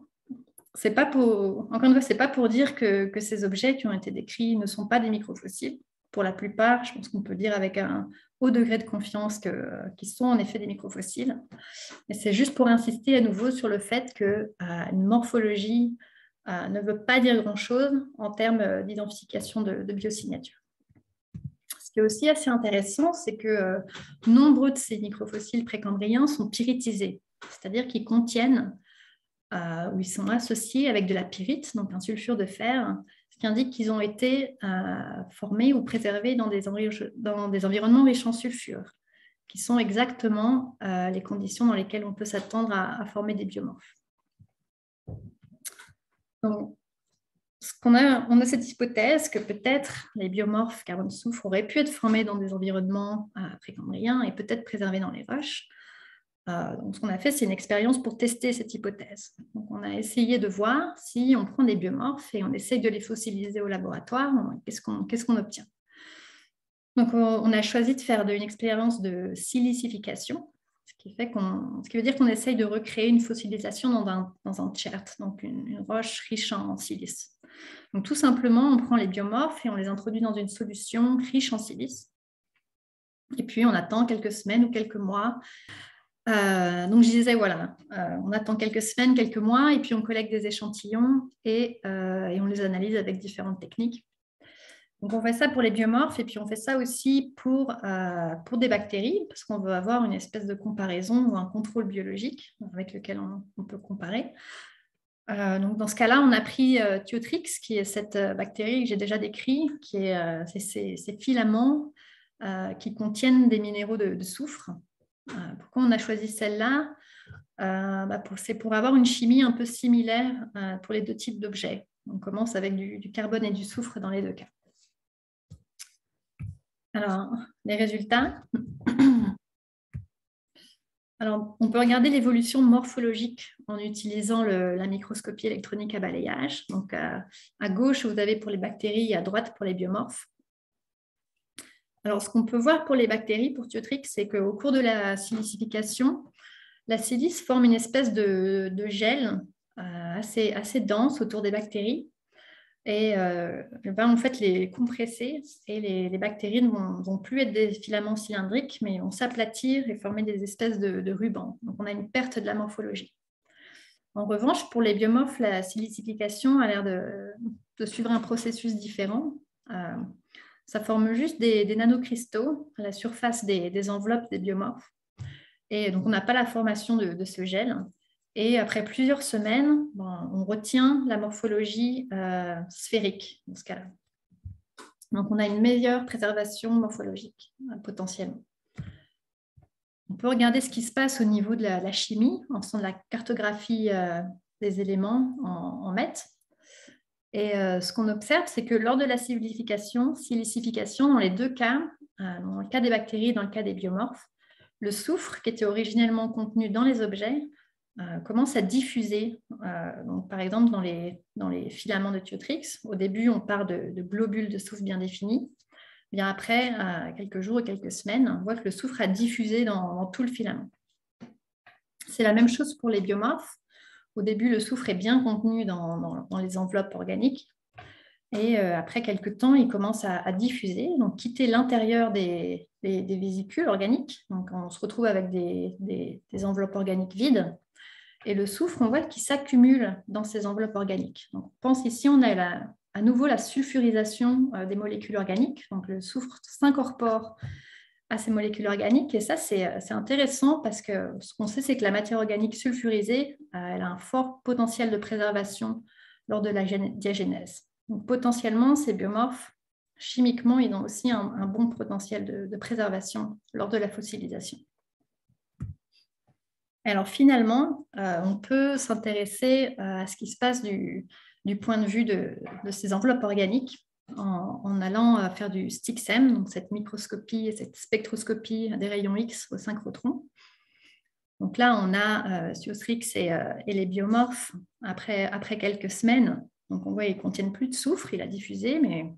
fois, ce n'est pas pour dire que ces objets qui ont été décrits ne sont pas des microfossiles. Pour la plupart, je pense qu'on peut dire avec un haut degré de confiance qu'ils sont en effet des microfossiles. Mais c'est juste pour insister à nouveau sur le fait qu'une morphologie ne veut pas dire grand-chose en termes d'identification de biosignature. Ce qui est aussi assez intéressant, c'est que nombreux de ces microfossiles précambriens sont pyritisés, c'est-à-dire qu'ils contiennent où ils sont associés avec de la pyrite, donc un sulfure de fer, ce qui indique qu'ils ont été formés ou préservés dans des environnements riches en sulfure, qui sont exactement les conditions dans lesquelles on peut s'attendre à former des biomorphes. Donc, on a cette hypothèse que peut-être les biomorphes carbone-soufre auraient pu être formés dans des environnements précambriens et peut-être préservés dans les roches. Donc, ce qu'on a fait, c'est une expérience pour tester cette hypothèse. Donc, on a essayé de voir si on prend des biomorphes et on essaye de les fossiliser au laboratoire, qu'est-ce qu'on obtient. Donc, on a choisi de faire une expérience de silicification, ce qui veut dire qu'on essaye de recréer une fossilisation dans un chert, donc une roche riche en silice. Donc, tout simplement, on prend les biomorphes et on les introduit dans une solution riche en silice. Et puis, on attend quelques semaines ou quelques mois. Donc, je disais, voilà, on attend quelques semaines, quelques mois, et puis on collecte des échantillons et on les analyse avec différentes techniques. Donc, on fait ça pour les biomorphes et puis on fait ça aussi pour des bactéries, parce qu'on veut avoir une espèce de comparaison ou un contrôle biologique avec lequel on peut comparer. Donc, dans ce cas-là, on a pris Thiotrix, qui est cette bactérie que j'ai déjà décrite, qui est ces filaments qui contiennent des minéraux de soufre. Pourquoi on a choisi celle-là? C'est pour avoir une chimie un peu similaire pour les deux types d'objets. On commence avec du carbone et du soufre dans les deux cas. Alors, les résultats. Alors, on peut regarder l'évolution morphologique en utilisant la microscopie électronique à balayage. Donc, à gauche, vous avez pour les bactéries et à droite pour les biomorphes. Alors, ce qu'on peut voir pour les bactéries, pour Thiotrix, c'est qu'au cours de la silicification, la silice forme une espèce de gel assez dense autour des bactéries. Et en fait, les compresser et les bactéries ne vont plus être des filaments cylindriques, mais vont s'aplatir et former des espèces de rubans. Donc, on a une perte de la morphologie. En revanche, pour les biomorphes, la silicification a l'air de suivre un processus différent. Ça forme juste des nanocristaux à la surface des enveloppes des biomorphes. Et donc, on n'a pas la formation de ce gel. Et après plusieurs semaines, on retient la morphologie sphérique dans ce cas-là. Donc, on a une meilleure préservation morphologique potentiellement. On peut regarder ce qui se passe au niveau de la chimie en faisant de la cartographie des éléments en mètres. Et ce qu'on observe, c'est que lors de la silicification, dans les deux cas, dans le cas des bactéries et dans le cas des biomorphes, le soufre qui était originellement contenu dans les objets commence à diffuser. Donc, par exemple, dans les filaments de Thiotrix, au début, on part de globules de soufre bien définis. Bien après, quelques jours ou quelques semaines, on voit que le soufre a diffusé dans tout le filament. C'est la même chose pour les biomorphes. Au début, le soufre est bien contenu dans les enveloppes organiques. Et après quelques temps, il commence à diffuser, donc quitter l'intérieur des vésicules organiques. Donc, on se retrouve avec des enveloppes organiques vides. Et le soufre, on voit qu'il s'accumule dans ces enveloppes organiques. Donc, on pense ici, on a à nouveau la sulfurisation des molécules organiques. Donc, le soufre s'incorpore à ces molécules organiques. Et ça, c'est intéressant parce que ce qu'on sait, c'est que la matière organique sulfurisée, elle a un fort potentiel de préservation lors de la diagénèse. Donc, potentiellement, ces biomorphes, chimiquement, ils ont aussi un bon potentiel de préservation lors de la fossilisation. Alors finalement, on peut s'intéresser à ce qui se passe du point de vue de ces enveloppes organiques en allant faire du STIXM, donc cette microscopie et cette spectroscopie des rayons X au synchrotron. Donc là, on a Thiotrix et les biomorphes après quelques semaines. Donc on voit qu'ils ne contiennent plus de soufre, il a diffusé, mais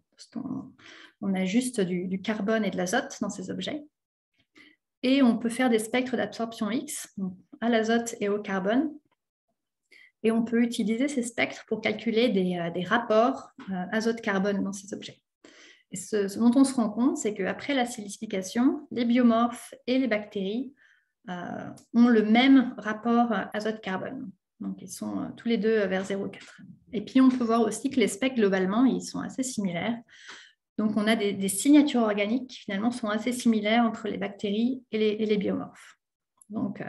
on a juste du carbone et de l'azote dans ces objets. Et on peut faire des spectres d'absorption X à l'azote et au carbone. Et on peut utiliser ces spectres pour calculer des rapports azote-carbone dans ces objets. Et ce dont on se rend compte, c'est qu'après la silicification, les biomorphes et les bactéries ont le même rapport azote-carbone. Donc, ils sont tous les deux vers 0,4. Et puis, on peut voir aussi que les spectres, globalement, ils sont assez similaires. Donc, on a des signatures organiques qui, finalement, sont assez similaires entre les bactéries et les biomorphes. Donc,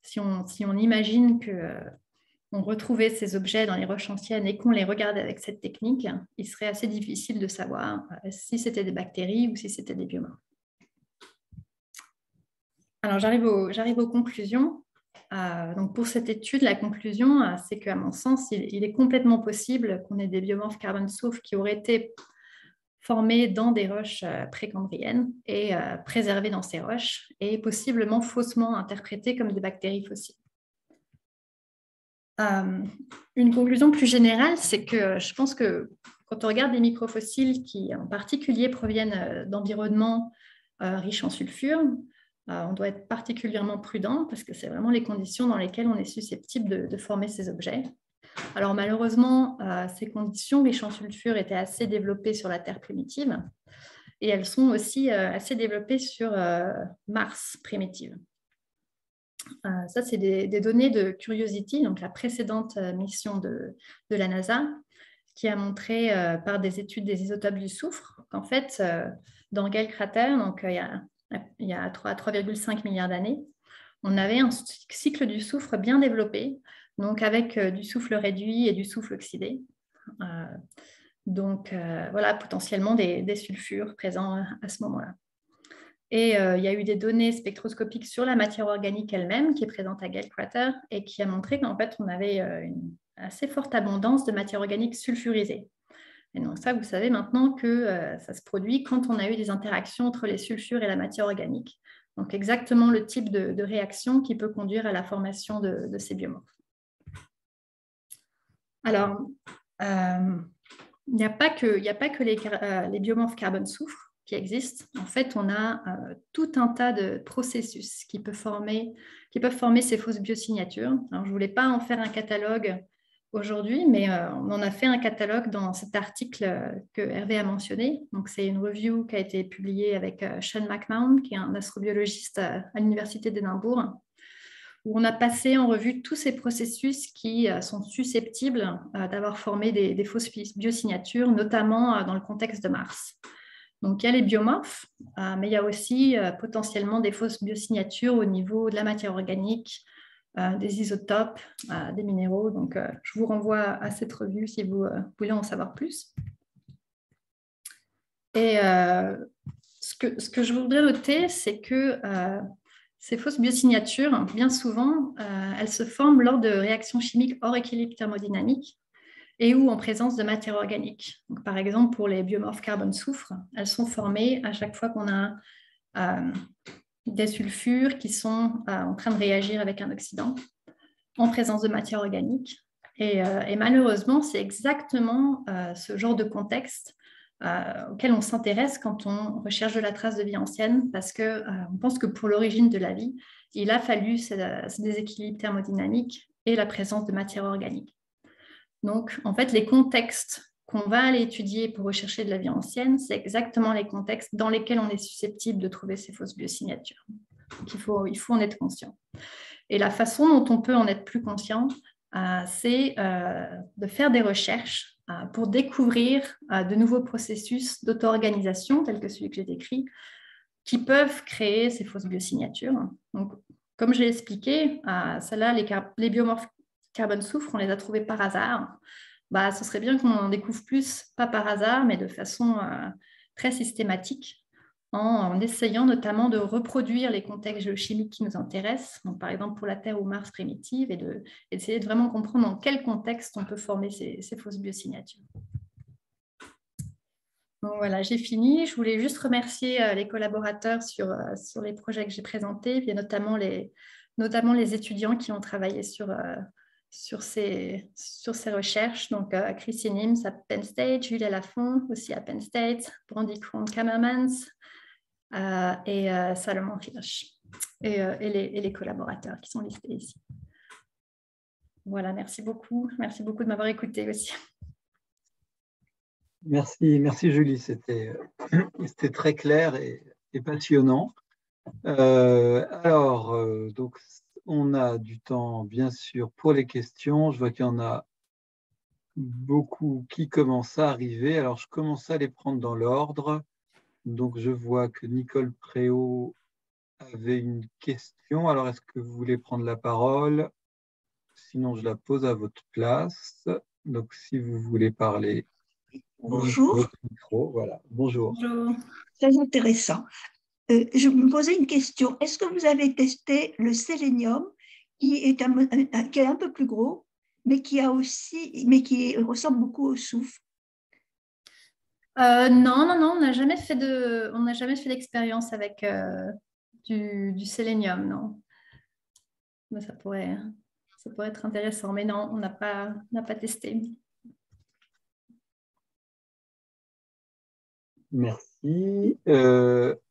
si on imagine qu'on retrouvait ces objets dans les roches anciennes et qu'on les regardait avec cette technique, il serait assez difficile de savoir si c'était des bactéries ou si c'était des biomorphes. Alors, j'arrive aux conclusions. Donc, pour cette étude, la conclusion, c'est qu'à mon sens, il est complètement possible qu'on ait des biomorphes carbone-soufre qui auraient été formés dans des roches précambriennes et préservés dans ces roches et possiblement faussement interprétés comme des bactéries fossiles. Une conclusion plus générale, c'est que je pense que quand on regarde des microfossiles qui en particulier proviennent d'environnements riches en sulfure, on doit être particulièrement prudent parce que c'est vraiment les conditions dans lesquelles on est susceptible de former ces objets. Alors malheureusement, ces conditions riches en sulfure étaient assez développées sur la Terre primitive et elles sont aussi assez développées sur Mars primitive. Ça, c'est des données de Curiosity, donc la précédente mission de la NASA, qui a montré par des études des isotopes du soufre qu'en fait, dans Gale Crater, donc il y a 3,5 milliards d'années, on avait un cycle du soufre bien développé, donc avec du soufre réduit et du soufre oxydé. Donc voilà, potentiellement des sulfures présents à ce moment-là. Et il y a eu des données spectroscopiques sur la matière organique elle-même qui est présente à Gale Crater et qui a montré qu'en fait, on avait une assez forte abondance de matière organique sulfurisée. Et donc ça, vous savez maintenant que ça se produit quand on a eu des interactions entre les sulfures et la matière organique. Donc exactement le type de réaction qui peut conduire à la formation de ces biomorphes. Alors, il n'y a pas que les biomorphes carbone-soufre qui existent. En fait, on a tout un tas de processus qui peuvent former ces fausses biosignatures. Alors, je ne voulais pas en faire un catalogue aujourd'hui, mais on en a fait un catalogue dans cet article que Hervé a mentionné. Donc, c'est une review qui a été publiée avec Sean McMahon, qui est un astrobiologiste à l'Université d'Édimbourg, où on a passé en revue tous ces processus qui sont susceptibles d'avoir formé des fausses biosignatures, notamment dans le contexte de Mars. Donc, il y a les biomorphes, mais il y a aussi potentiellement des fausses biosignatures au niveau de la matière organique, des isotopes, des minéraux. Donc, je vous renvoie à cette revue si vous voulez en savoir plus. Et ce que je voudrais noter, c'est que ces fausses biosignatures, bien souvent, elles se forment lors de réactions chimiques hors équilibre thermodynamique et ou en présence de matière organique. Donc, par exemple, pour les biomorphes carbone-soufre, elles sont formées à chaque fois qu'on a des sulfures qui sont en train de réagir avec un oxydant en présence de matière organique. Et malheureusement, c'est exactement ce genre de contexte auquel on s'intéresse quand on recherche de la trace de vie ancienne, parce qu'on pense que pour l'origine de la vie, il a fallu ce déséquilibre thermodynamique et la présence de matière organique. Donc, en fait, les contextes qu'on va aller étudier pour rechercher de la vie ancienne, c'est exactement les contextes dans lesquels on est susceptible de trouver ces fausses biosignatures. Donc, il faut en être conscient. Et la façon dont on peut en être plus conscient, c'est de faire des recherches pour découvrir de nouveaux processus d'auto-organisation, tels que celui que j'ai décrit, qui peuvent créer ces fausses biosignatures. Donc, comme je l'ai expliqué, celles-là, les biomorphes carbone-soufre, on les a trouvés par hasard. Ce serait bien qu'on en découvre plus, pas par hasard, mais de façon très systématique, en essayant notamment de reproduire les contextes géochimiques qui nous intéressent, donc par exemple pour la Terre ou Mars primitive, et d'essayer de vraiment comprendre dans quel contexte on peut former ces fausses biosignatures. Donc voilà, j'ai fini. Je voulais juste remercier les collaborateurs sur les projets que j'ai présentés, et notamment les étudiants qui ont travaillé sur ces recherches. Donc, Christine Ims à Penn State, Julia Lafont aussi à Penn State, Brandy Krohn-Kammermans et Salomon Hirsch et les collaborateurs qui sont listés ici. Voilà, merci beaucoup. Merci beaucoup de m'avoir écouté aussi. Merci Julie, c'était très clair et passionnant. Donc, on a du temps, bien sûr, pour les questions. Je vois qu'il y en a beaucoup qui commencent à arriver. Alors, je commence à les prendre dans l'ordre. Donc, je vois que Nicole Préau avait une question. Alors, est-ce que vous voulez prendre la parole? Sinon, je la pose à votre place. Donc, si vous voulez parler, bonjour. Votre micro, voilà. Bonjour. Bonjour. Très intéressant. Je me posais une question. Est-ce que vous avez testé le sélénium qui est un peu plus gros, mais qui ressemble beaucoup au soufre? Non, on n'a jamais fait d'expérience avec du sélénium, non. Mais ça pourrait être intéressant, mais non, on n'a pas testé. Merci.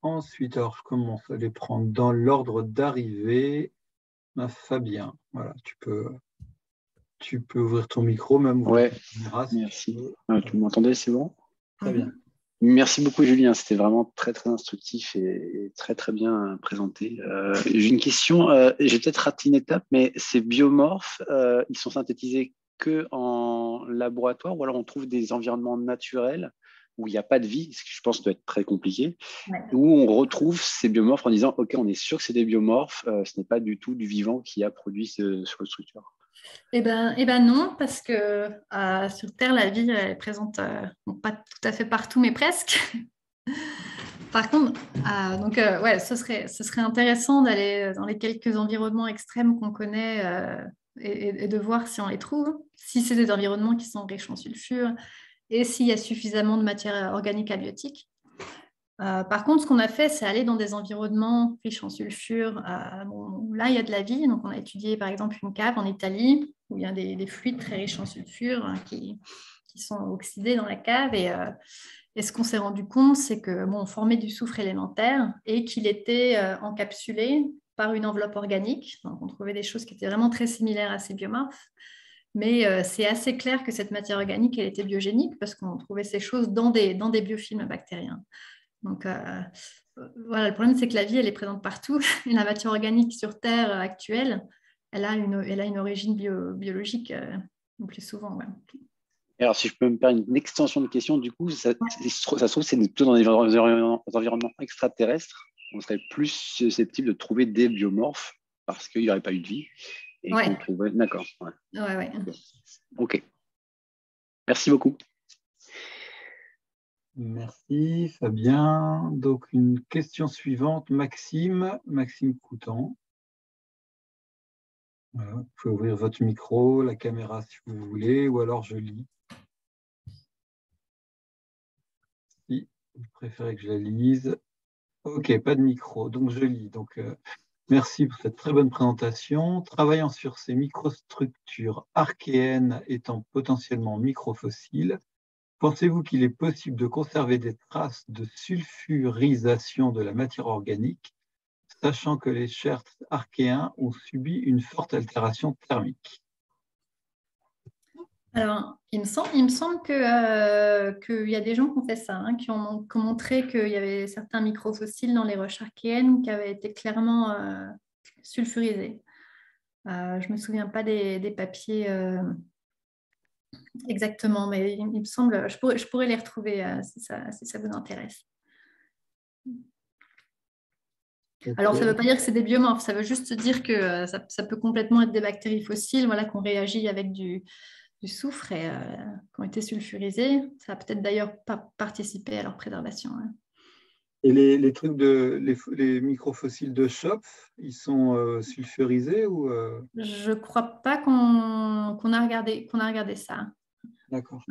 Ensuite, alors je commence à les prendre dans l'ordre d'arrivée. Fabien, voilà, tu peux ouvrir ton micro, même ouvrir Ouais, ta caméra si tu merci. veux. Vous m'entendez, c'est bon? Très bien. Merci beaucoup, Julien. C'était vraiment très, très instructif et très, très bien présenté. J'ai une question. J'ai peut-être raté une étape, mais ces biomorphes, ils sont synthétisés que en laboratoire ou alors on trouve des environnements naturels où il n'y a pas de vie, ce que je pense doit être très compliqué, Ouais. où on retrouve ces biomorphes en disant, OK, on est sûr que c'est des biomorphes, ce n'est pas du tout du vivant qui a produit ce structure. Eh ben non, parce que sur Terre, la vie elle est présente, bon, pas tout à fait partout, mais presque. Par contre, ouais, ce serait intéressant d'aller dans les quelques environnements extrêmes qu'on connaît et de voir si on les trouve, si c'est des environnements qui sont riches en sulfure et s'il y a suffisamment de matière organique abiotique. Par contre, ce qu'on a fait, c'est aller dans des environnements riches en sulfure. Là, il y a de la vie. Donc, on a étudié, par exemple, une cave en Italie où il y a des fluides très riches en sulfure qui sont oxydés dans la cave. Et ce qu'on s'est rendu compte, c'est que on formait du soufre élémentaire et qu'il était encapsulé par une enveloppe organique. Donc, on trouvait des choses qui étaient vraiment très similaires à ces biomorphes. Mais c'est assez clair que cette matière organique, elle était biogénique parce qu'on trouvait ces choses dans des biofilms bactériens. Donc, voilà, le problème, c'est que la vie, elle est présente partout. Et la matière organique sur Terre actuelle, elle a une origine biologique le plus souvent. Ouais. Alors, si je peux me permettre une extension de question, du coup, ça se trouve, c'est plutôt dans des environnements extraterrestres, on serait plus susceptible de trouver des biomorphes parce qu'il n'y aurait pas eu de vie. Et qu'on trouvait. D'accord. Ouais. OK. Merci beaucoup. Merci, Fabien. Donc, une question suivante, Maxime Coutan. Voilà, vous pouvez ouvrir votre micro, la caméra si vous voulez, ou alors je lis. Si vous préférez que je la lise. OK, pas de micro, donc je lis. Donc, merci pour cette très bonne présentation. Travaillant sur ces microstructures archéennes étant potentiellement microfossiles, pensez-vous qu'il est possible de conserver des traces de sulfurisation de la matière organique, sachant que les scherts archéens ont subi une forte altération thermique? Alors, il me semble qu'il y a des gens qui ont fait ça, qui ont montré qu'il y avait certains microfossiles dans les roches archéennes qui avaient été clairement sulfurisés. Je ne me souviens pas des papiers exactement, mais il me semble, je pourrais les retrouver si ça vous intéresse. Okay. Alors, ça ne veut pas dire que c'est des biomorphes, ça veut juste dire que ça peut complètement être des bactéries fossiles qu'on réagit avec du soufre et qui ont été sulfurisés. Ça a peut-être d'ailleurs pas participé à leur préservation. Et les trucs les microfossiles de Schopf, ils sont sulfurisés ou Je ne crois pas qu'on a regardé ça. D'accord.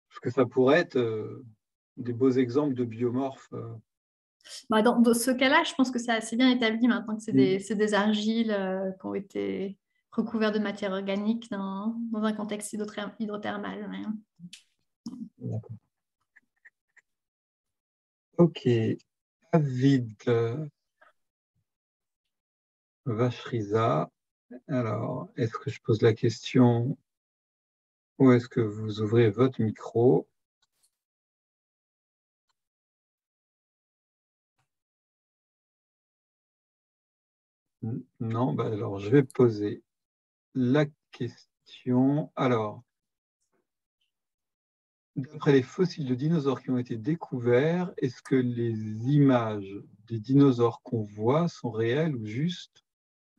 Parce que ça pourrait être des beaux exemples de biomorphes. Dans ce cas-là, je pense que c'est assez bien établi maintenant que c'est des argiles qui ont été recouverts de matière organique dans un contexte hydrothermal. D'accord. Ok. David Vachriza. Alors, est-ce que je pose la question ou est-ce que vous ouvrez votre micro? Non, alors je vais poser la question. Alors, d'après les fossiles de dinosaures qui ont été découverts, est-ce que les images des dinosaures qu'on voit sont réelles ou juste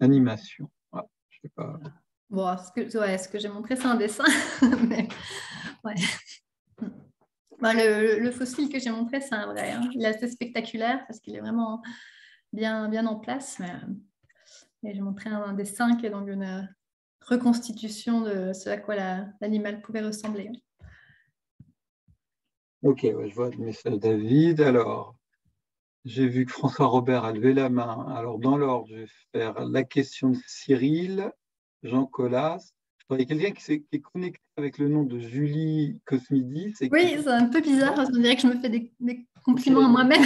animation? Je sais pas. Bon, ce que j'ai montré, c'est un dessin. Mais, ouais. Le fossile que j'ai montré, c'est un vrai. Il est assez spectaculaire parce qu'il est vraiment bien en place. Et j'ai montré un dessin qui est donc une reconstitution de ce à quoi l'animal pouvait ressembler. Ok, je vois le message David. Alors, j'ai vu que François Robert a levé la main. Alors, dans l'ordre, je vais faire la question de Cyril, Jean Collas. Il y a quelqu'un qui est connecté avec le nom de Julie Cosmidis. Oui, c'est un peu bizarre. On dirait que je me fais des compliments à moi-même.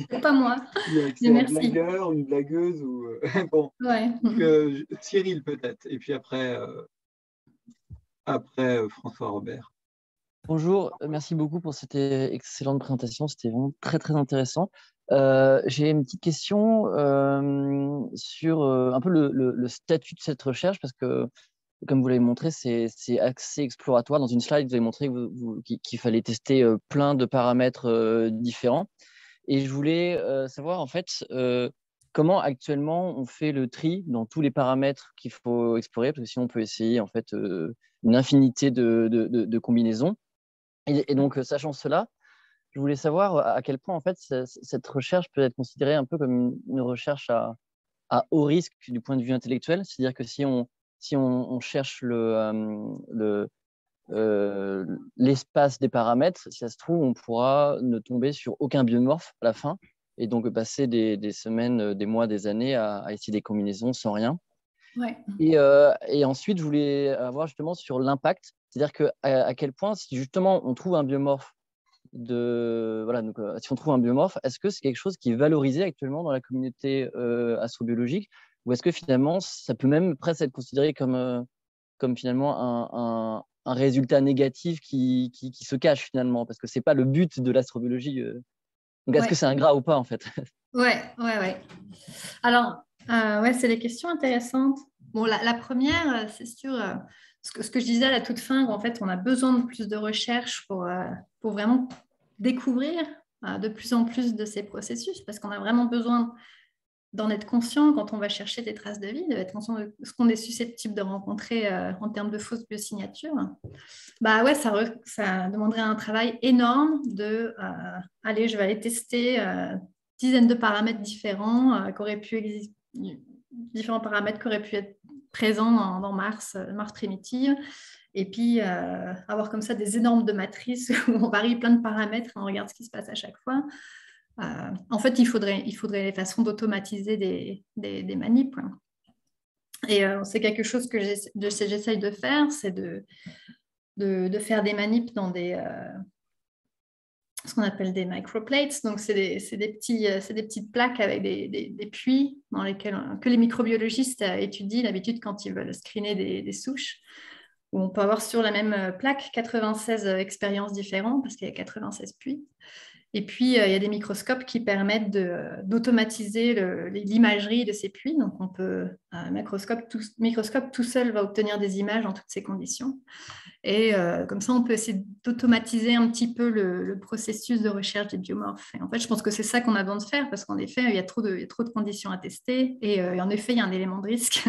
C'est pas moi. Il y a Mais un merci. blagueur, une blagueuse ou bon. Ouais. Cyril peut-être. Et puis après François Robert. Bonjour, merci beaucoup pour cette excellente présentation. C'était vraiment très très intéressant. J'ai une petite question sur un peu le statut de cette recherche parce que, comme vous l'avez montré, c'est assez exploratoire. Dans une slide, vous avez montré qu'il fallait tester plein de paramètres différents. Et je voulais savoir en fait comment actuellement on fait le tri dans tous les paramètres qu'il faut explorer, parce que sinon on peut essayer en fait une infinité de combinaisons. Et donc, sachant cela, je voulais savoir à quel point en fait cette recherche peut être considérée un peu comme une recherche à haut risque du point de vue intellectuel. C'est-à-dire que si on cherche l'espace des paramètres, si ça se trouve, on pourra ne tomber sur aucun biomorphe à la fin et donc passer des semaines, des mois, des années à essayer des combinaisons sans rien. Ouais. Et ensuite, je voulais avoir justement sur l'impact, c'est-à-dire à quel point, si justement on trouve un biomorphe, si on trouve un biomorphe, est-ce que c'est quelque chose qui est valorisé actuellement dans la communauté astrobiologique, ou est-ce que finalement ça peut même presque être considéré comme finalement un résultat négatif qui se cache finalement, parce que c'est pas le but de l'astrobiologie. Donc est-ce que c'est ingrat ou pas en fait? Ouais. Alors, c'est des questions intéressantes. Bon, la première, c'est sûr, ce que je disais à la toute fin, en fait, on a besoin de plus de recherche pour vraiment découvrir de plus en plus de ces processus, parce qu'on a vraiment besoin d'en être conscient quand on va chercher des traces de vie, d'être conscient de ce qu'on est susceptible de rencontrer en termes de fausses biosignatures. Bah ouais, ça demanderait un travail énorme de allez, je vais aller tester dizaines de paramètres différents différents paramètres qui auraient pu être présents dans Mars primitive. Et puis, avoir comme ça des énormes de matrices où on varie plein de paramètres et on regarde ce qui se passe à chaque fois. En fait, il faudrait des façons d'automatiser des manips. Et c'est quelque chose que j'essaye de faire, c'est de faire des manips dans ce qu'on appelle des microplates. Donc, c'est des petites plaques avec des puits dans lesquels que les microbiologistes étudient d'habitude quand ils veulent screener des souches, où on peut avoir sur la même plaque 96 expériences différentes parce qu'il y a 96 puits. Et puis, il y a des microscopes qui permettent d'automatiser l'imagerie de ces puits. Donc, un microscope tout seul va obtenir des images en toutes ces conditions. Et comme ça, on peut essayer d'automatiser un petit peu le processus de recherche des biomorphes. Et en fait, je pense que c'est ça qu'on a besoin de faire parce qu'en effet, il y a trop de conditions à tester. Et en effet, il y a un élément de risque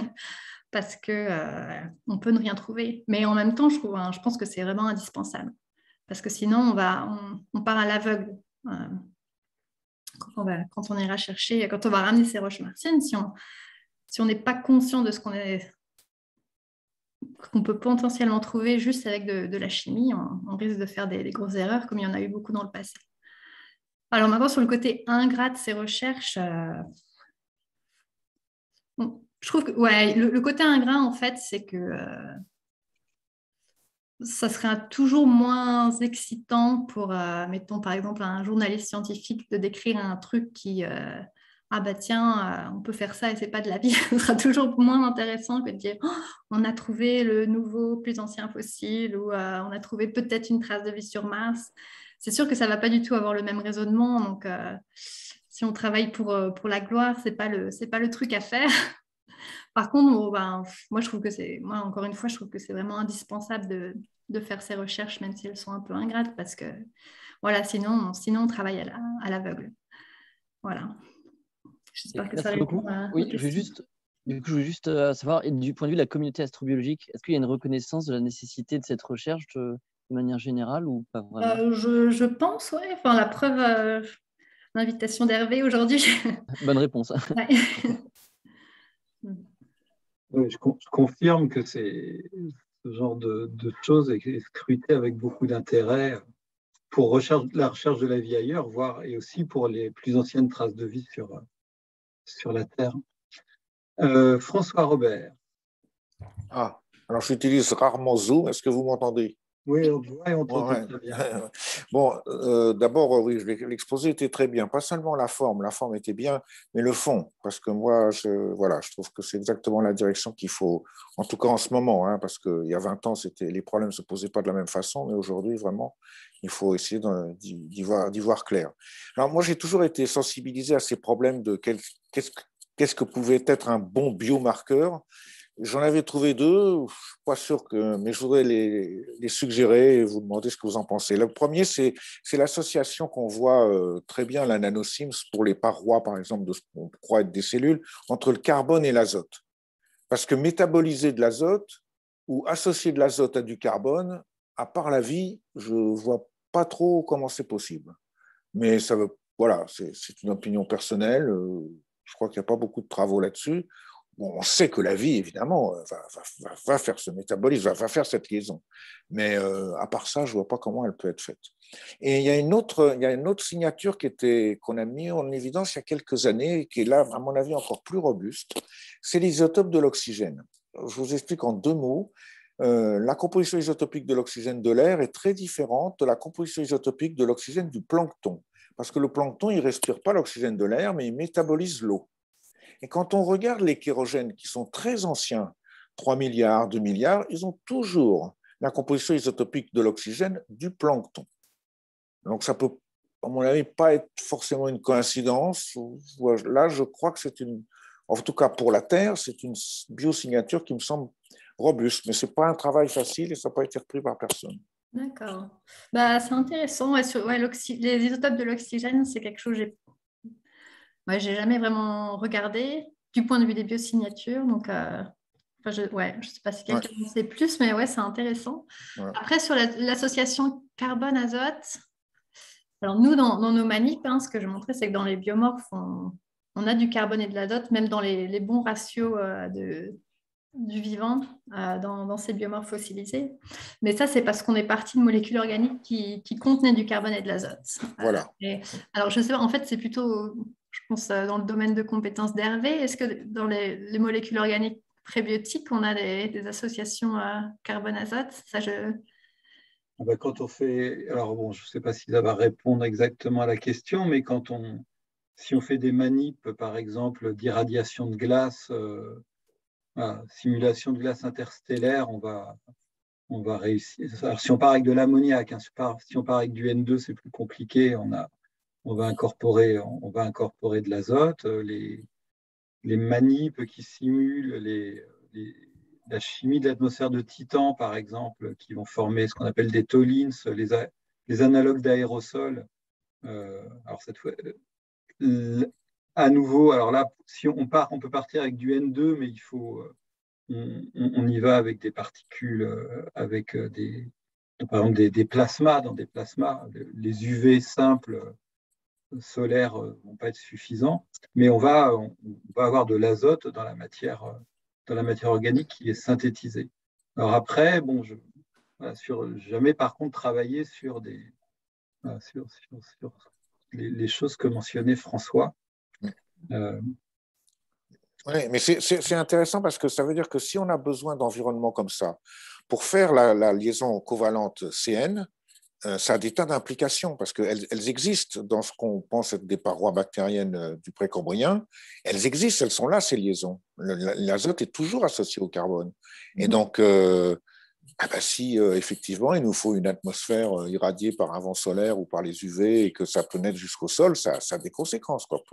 parce qu'on peut ne rien trouver. Mais en même temps, je pense que c'est vraiment indispensable. Parce que sinon, on part à l'aveugle. Quand on ira chercher, quand on va ramener ces roches martiennes, si on n'est pas conscient de ce qu'on peut potentiellement trouver juste avec de la chimie, on risque de faire des grosses erreurs, comme il y en a eu beaucoup dans le passé. Alors maintenant, sur le côté ingrat de ces recherches, je trouve que le côté ingrat, en fait, c'est que ça serait toujours moins excitant pour, mettons par exemple, un journaliste scientifique de décrire un truc qui, on peut faire ça et c'est pas de la vie. Ce sera toujours moins intéressant que de dire on a trouvé le nouveau plus ancien fossile ou on a trouvé peut-être une trace de vie sur Mars. C'est sûr que ça va pas du tout avoir le même raisonnement. Donc, si on travaille pour la gloire, c'est pas le truc à faire. Par contre, moi, encore une fois, je trouve que c'est vraiment indispensable de faire ces recherches, même si elles sont un peu ingrates, parce que voilà, sinon on travaille à l'aveugle. Voilà. J'espère que ça répond à oui, je veux juste savoir, et du point de vue de la communauté astrobiologique, est-ce qu'il y a une reconnaissance de la nécessité de cette recherche de manière générale ou pas vraiment? Je pense, oui. Enfin, la preuve, l'invitation d'Hervé aujourd'hui. Bonne réponse. Ouais. Oui, je confirme que ce genre de choses est scruté avec beaucoup d'intérêt pour la recherche de la vie ailleurs, et aussi pour les plus anciennes traces de vie sur la Terre. François Robert. Ah, alors j'utilise rarement Zoom. Est-ce que vous m'entendez? Oui, on te voit et on t'entend Ouais. très bien. Bon, d'abord, oui, l'exposé était très bien. Pas seulement la forme était bien, mais le fond. Parce que moi, voilà, je trouve que c'est exactement la direction qu'il faut, en tout cas en ce moment, hein, parce qu'il y a 20 ans, les problèmes ne se posaient pas de la même façon, mais aujourd'hui, vraiment, il faut essayer d'y voir clair. Alors, moi, j'ai toujours été sensibilisé à ces problèmes de qu'est-ce que pouvait être un bon biomarqueur. J'en avais trouvé deux, je ne suis pas sûr mais je voudrais les suggérer et vous demander ce que vous en pensez. Le premier, c'est l'association qu'on voit très bien, la nanosims, pour les parois, par exemple, de ce qu'on croit être des cellules, entre le carbone et l'azote. Parce que métaboliser de l'azote ou associer de l'azote à du carbone, à part la vie, je ne vois pas trop comment c'est possible. Mais ça veut, voilà, c'est une opinion personnelle. Je crois qu'il n'y a pas beaucoup de travaux là-dessus. Bon, on sait que la vie, évidemment, va faire ce métabolisme, va faire cette liaison. Mais à part ça, je ne vois pas comment elle peut être faite. Et il y a une autre signature qu'on a mis en évidence il y a quelques années, qui est là, à mon avis, encore plus robuste. C'est l'isotope de l'oxygène. Je vous explique en 2 mots. La composition isotopique de l'oxygène de l'air est très différente de la composition isotopique de l'oxygène du plancton. Parce que le plancton, il ne respire pas l'oxygène de l'air, mais il métabolise l'eau. Et quand on regarde les chérogènes qui sont très anciens, 3 milliards, 2 milliards, ils ont toujours la composition isotopique de l'oxygène du plancton. Donc ça peut, à mon avis, pas être forcément une coïncidence. Là, je crois que en tout cas pour la Terre, c'est une biosignature qui me semble robuste, mais ce n'est pas un travail facile et ça n'a pas été repris par personne. D'accord. Bah, c'est intéressant. Ouais, les isotopes de l'oxygène, c'est quelque chose que j'ai jamais vraiment regardé du point de vue des biosignatures. Donc, je sais pas si Ouais, quelqu'un en sait plus, mais ouais, c'est intéressant. ouais. Après, sur l'association carbone-azote, alors nous, dans nos manips, hein, ce que je montrais, c'est que dans les biomorphes, on a du carbone et de l'azote, même dans les bons ratios du vivant dans ces biomorphes fossilisés. Mais ça, c'est parce qu'on est parti de molécules organiques qui contenaient du carbone et de l'azote. Voilà. Alors, je sais pas, en fait, c'est plutôt, je pense, dans le domaine de compétences d'Hervé. Est-ce que dans les molécules organiques prébiotiques, on a des associations carbone-azote? Ça, Ah ben, quand on fait, alors bon, je ne sais pas si ça va répondre exactement à la question, mais si on fait des manips, par exemple, d'irradiation de glace, voilà, simulation de glace interstellaire, on va réussir. Alors, si on part avec de l'ammoniac, hein, si on part avec du N2, c'est plus compliqué. On va incorporer de l'azote. Les manips qui simulent la chimie de l'atmosphère de Titan, par exemple, qui vont former ce qu'on appelle des tholins, les analogues d'aérosols. Alors cette fois, à nouveau, alors là, si on peut partir avec du N2, mais on y va avec des particules, avec par exemple des plasmas. Dans des plasmas, les UV simples solaires ne vont pas être suffisants, mais on va avoir de l'azote dans la matière organique qui est synthétisée. Alors après, bon, jamais par contre travaillé sur les choses que mentionnait François. Oui, mais c'est intéressant parce que ça veut dire que si on a besoin d'environnements comme ça pour faire la liaison covalente CN, ça a des tas d'implications parce qu'elles existent dans ce qu'on pense être des parois bactériennes du précambrien. Elles existent, elles sont là, ces liaisons. L'azote est toujours associé au carbone. Et donc, si effectivement il nous faut une atmosphère irradiée par un vent solaire ou par les UV et que ça peut naître jusqu'au sol, ça a des conséquences, quoi,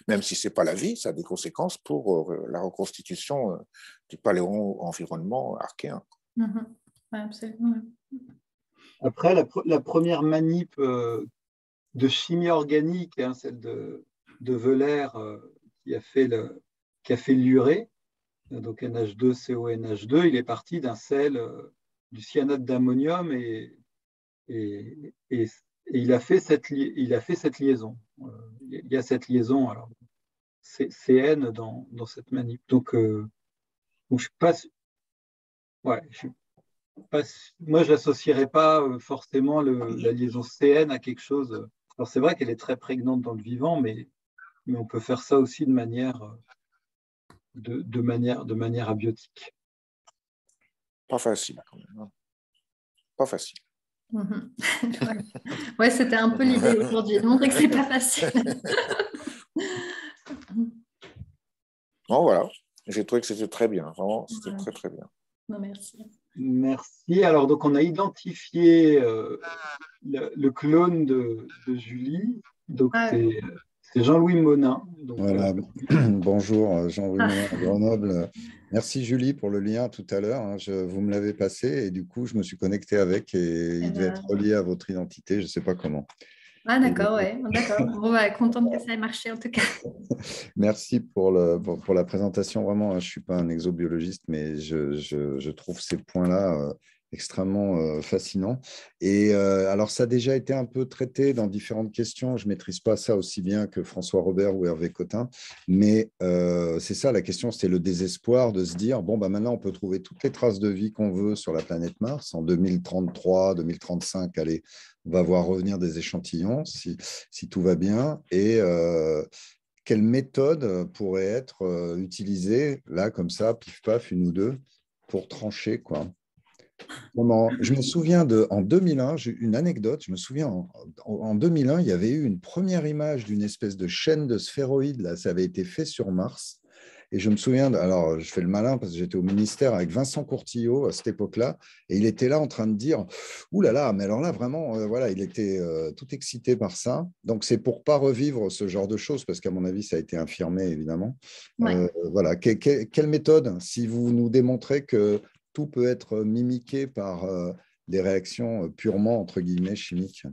même si ce n'est pas la vie, ça a des conséquences pour la reconstitution du paléo-environnement archéen. Ouais, absolument. Après, la première manip de chimie organique, hein, celle de Wöhler, qui a fait l'urée, donc NH2CONH2, il est parti d'un sel du cyanate d'ammonium et il a fait cette liaison. Il y a cette liaison, alors CN dans cette manip. Donc je passe. Ouais, moi, je n'associerais pas forcément la liaison CN à quelque chose. Alors, c'est vrai qu'elle est très prégnante dans le vivant, mais on peut faire ça aussi de manière abiotique. Pas facile, quand même. Hein. Pas facile. Ouais, c'était un peu l'idée aujourd'hui, de montrer que c'est pas facile. Bon, voilà. J'ai trouvé que c'était très bien. Vraiment, c'était très, très bien. Non, merci. Merci. Alors, donc, on a identifié le clone de Julie. Donc, c'est Jean-Louis Monin. Donc, voilà. Bonjour, Jean-Louis Monin à Grenoble. Merci Julie pour le lien tout à l'heure. Hein. Vous me l'avez passé et du coup, je me suis connecté avec et il devait être relié à votre identité, je ne sais pas comment. Ah, d'accord, ouais. D'accord. Bon, contente que ça ait marché en tout cas. Merci pour la présentation. Vraiment, je ne suis pas un exobiologiste, mais je trouve ces points-là extrêmement fascinants. Et alors, ça a déjà été un peu traité dans différentes questions. Je ne maîtrise pas ça aussi bien que François Robert ou Hervé Cotin, mais c'est ça la question, c'est le désespoir de se dire, bon, bah, maintenant, on peut trouver toutes les traces de vie qu'on veut sur la planète Mars. En 2033, 2035, allez, on va voir revenir des échantillons si tout va bien. Et quelle méthode pourrait être utilisée, là, comme ça, pif-paf, une ou deux, pour trancher, quoi. Je me souviens en 2001, j'ai une anecdote, je me souviens, en 2001, il y avait eu une première image d'une espèce de chaîne de sphéroïdes, là, ça avait été fait sur Mars. Et je me souviens, alors je fais le malin parce que j'étais au ministère avec Vincent Courtillot à cette époque-là, et il était là en train de dire, ouh là là, mais alors là vraiment, voilà, il était tout excité par ça. Donc c'est pour pas revivre ce genre de choses, parce qu'à mon avis, ça a été infirmé évidemment. Ouais. Voilà, quelle méthode, si vous nous démontrez que tout peut être mimiqué par des réactions purement entre guillemets chimiques?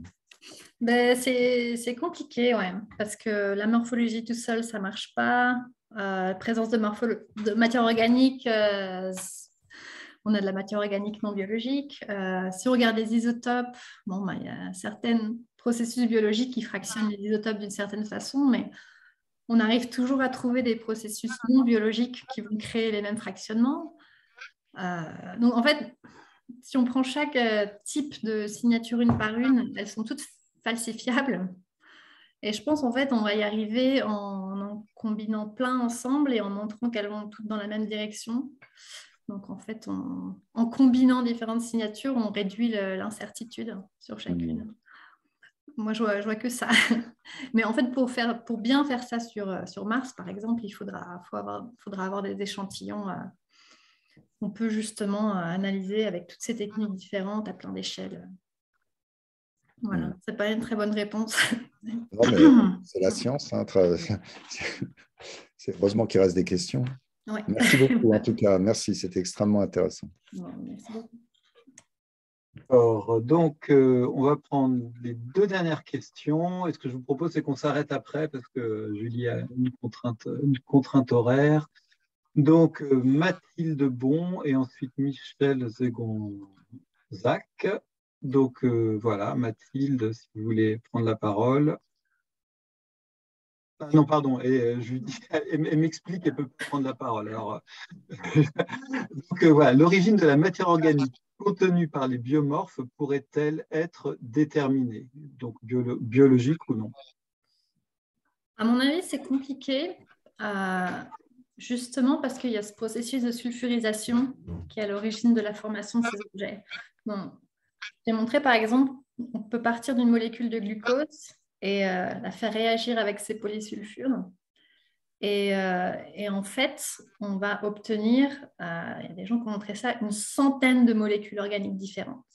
Ben, c'est compliqué, ouais, parce que la morphologie tout seul, ça marche pas. Présence de matière organique, on a de la matière organique non biologique. Si on regarde les isotopes, bon, ben, il y a certains processus biologiques qui fractionnent les isotopes d'une certaine façon, mais on arrive toujours à trouver des processus non biologiques qui vont créer les mêmes fractionnements. Donc, en fait, si on prend chaque type de signature une par une, elles sont toutes falsifiables. Et je pense, en fait, on va y arriver en combinant plein ensemble et en montrant qu'elles vont toutes dans la même direction. Donc, en fait, en combinant différentes signatures, on réduit l'incertitude sur chacune. Moi, je vois que ça. Mais en fait, pour bien faire ça sur Mars, par exemple, il faudra avoir des échantillons qu'on peut justement analyser avec toutes ces techniques différentes à plein d'échelles. Voilà, c'est pas une très bonne réponse. Non, mais c'est la science. Hein. C'est heureusement qu'il reste des questions. Ouais. Merci beaucoup, en tout cas. Merci, c'était extrêmement intéressant. Bon, merci beaucoup. Alors, donc, on va prendre les deux dernières questions. Et ce que je vous propose, c'est qu'on s'arrête après parce que Julie a une contrainte horaire. Donc, Mathilde Bon et ensuite Michel Zegonzac. Donc, voilà, Mathilde, si vous voulez prendre la parole. Ah, non, pardon, et Julie, elle m'explique qu'elle ne peut pas prendre la parole. Alors, donc, voilà, l'origine de la matière organique contenue par les biomorphes pourrait-elle être déterminée, donc biologique ou non? À mon avis, c'est compliqué, justement parce qu'il y a ce processus de sulfurisation qui est à l'origine de la formation de ces objets. Bon, j'ai montré par exemple, on peut partir d'une molécule de glucose et la faire réagir avec ces polysulfures. Et en fait, on va obtenir, il y a des gens qui ont montré ça, une centaine de molécules organiques différentes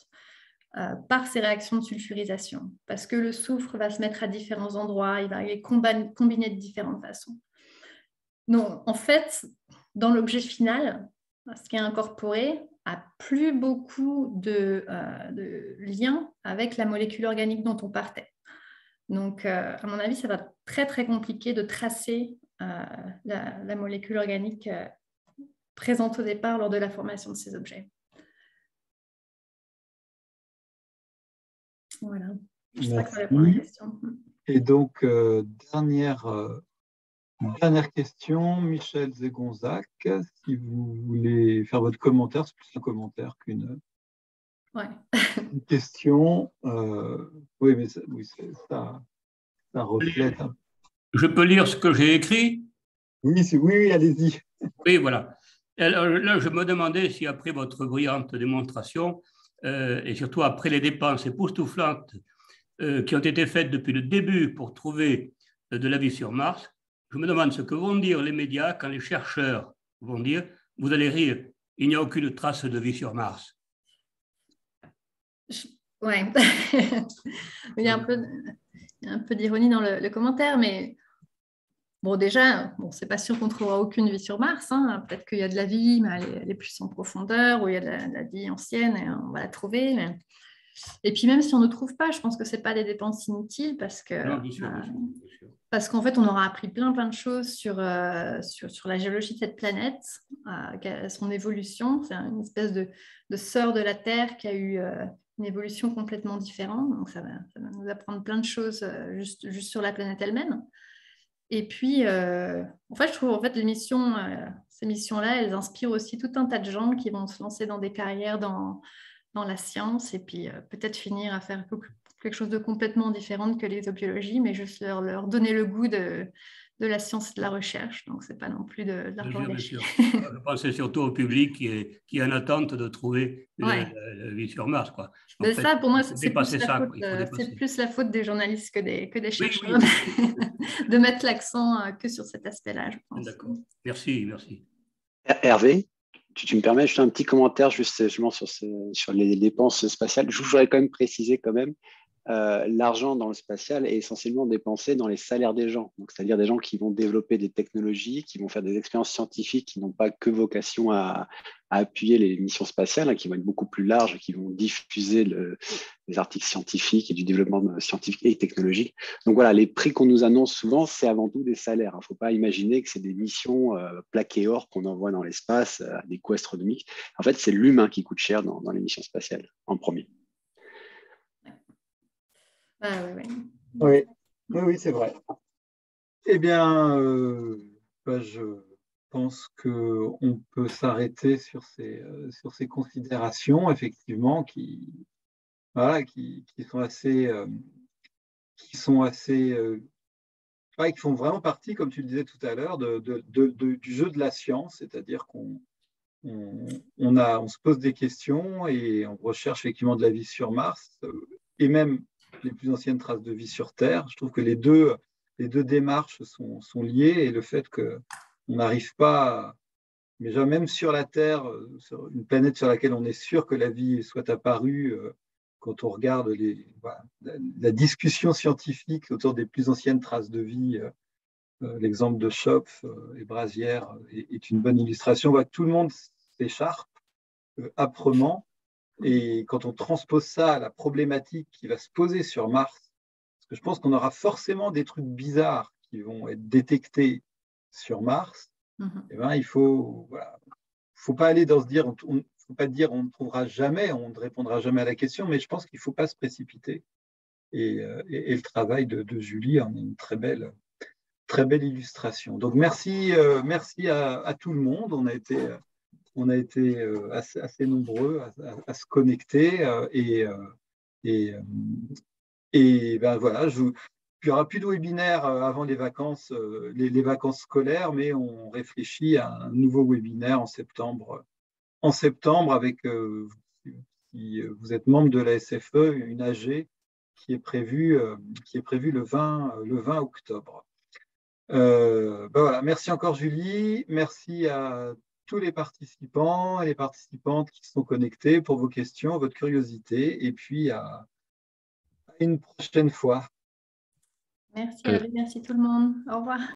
par ces réactions de sulfurisation. Parce que le soufre va se mettre à différents endroits, il va les combiner de différentes façons. Donc, en fait, dans l'objet final, ce qui est incorporé n'a plus beaucoup de liens avec la molécule organique dont on partait. Donc, à mon avis, ça va être très, très compliqué de tracer la molécule organique présente au départ lors de la formation de ces objets. Voilà. Je sais pas que ça répond à la question. Et donc, dernière question, Michel Zegonzac, si vous voulez faire votre commentaire, c'est plus un commentaire qu'une question. Oui, mais ça reflète. Je peux lire ce que j'ai écrit? Oui, allez-y. Oui, voilà. Alors là, je me demandais si après votre brillante démonstration, et surtout après les dépenses époustouflantes qui ont été faites depuis le début pour trouver de la vie sur Mars, je me demande ce que vont dire les médias quand les chercheurs vont dire, vous allez rire, il n'y a aucune trace de vie sur Mars. Ouais, il y a un peu d'ironie dans le commentaire, mais bon, déjà, bon, c'est pas sûr qu'on trouvera aucune vie sur Mars, hein. Peut-être qu'il y a de la vie, mais elle est plus en profondeur, ou il y a de la vie ancienne, et on va la trouver. Mais... Et puis même si on ne trouve pas, je pense que c'est pas des dépenses inutiles parce que Non, bien sûr. parce qu'en fait, on aura appris plein de choses sur la géologie de cette planète, son évolution. C'est une espèce de sœur de la Terre qui a eu une évolution complètement différente. Donc, ça va nous apprendre plein de choses juste sur la planète elle-même. Et puis, en fait, je trouve en fait, ces missions-là, elles inspirent aussi tout un tas de gens qui vont se lancer dans des carrières dans la science et puis peut-être finir à faire quelque chose de complètement différent que l'exobiologie, mais juste leur donner le goût de la science et de la recherche. Donc, ce n'est pas non plus de l'argent gâché. Je pensais surtout au public qui est en attente de trouver la vie sur Mars, quoi. Mais fait, ça, pour moi, c'est plus la faute des journalistes que des chercheurs de mettre l'accent que sur cet aspect-là, je pense. D'accord. Merci. Hervé, tu me permets juste un petit commentaire justement sur les dépenses spatiales. Je voudrais quand même préciser l'argent dans le spatial est essentiellement dépensé dans les salaires des gens. Donc, c'est-à-dire des gens qui vont développer des technologies, qui vont faire des expériences scientifiques qui n'ont pas que vocation à appuyer les missions spatiales, hein, qui vont être beaucoup plus larges, qui vont diffuser les articles scientifiques et du développement scientifique et technologique. Donc voilà, les prix qu'on nous annonce souvent, c'est avant tout des salaires. Il ne faut pas imaginer que c'est des missions plaquées or qu'on envoie dans l'espace à des coûts astronomiques. En fait, c'est l'humain qui coûte cher dans les missions spatiales, en premier. Oui, c'est vrai. Eh bien, je pense qu'on peut s'arrêter sur ces considérations, effectivement, qui font vraiment partie, comme tu le disais tout à l'heure, du jeu de la science, c'est-à-dire qu'on se pose des questions et on recherche effectivement de la vie sur Mars et même les plus anciennes traces de vie sur Terre. Je trouve que les deux démarches sont liées et le fait qu'on n'arrive pas, mais même sur la Terre, sur une planète sur laquelle on est sûr que la vie soit apparue, quand on regarde la discussion scientifique autour des plus anciennes traces de vie, l'exemple de Schopf et Brasière est une bonne illustration. On voit que tout le monde s'écharpe âprement. Et quand on transpose ça à la problématique qui va se poser sur Mars, parce que je pense qu'on aura forcément des trucs bizarres qui vont être détectés sur Mars, eh ben, il faut pas aller dans se dire, faut pas dire on ne trouvera jamais, on ne répondra jamais à la question, mais je pense qu'il ne faut pas se précipiter. Et le travail de Julie en est une très belle illustration. Donc merci à tout le monde. On a été assez nombreux à se connecter ben voilà, il n'y aura plus de webinaire avant les vacances scolaires, mais on réfléchit à un nouveau webinaire en septembre avec, si vous êtes membre de la SFE, une AG qui est prévue le 20 octobre. Ben voilà, merci encore Julie, merci à tous les participants et les participantes qui sont connectés pour vos questions, votre curiosité, et puis à une prochaine fois. Merci tout le monde. Au revoir.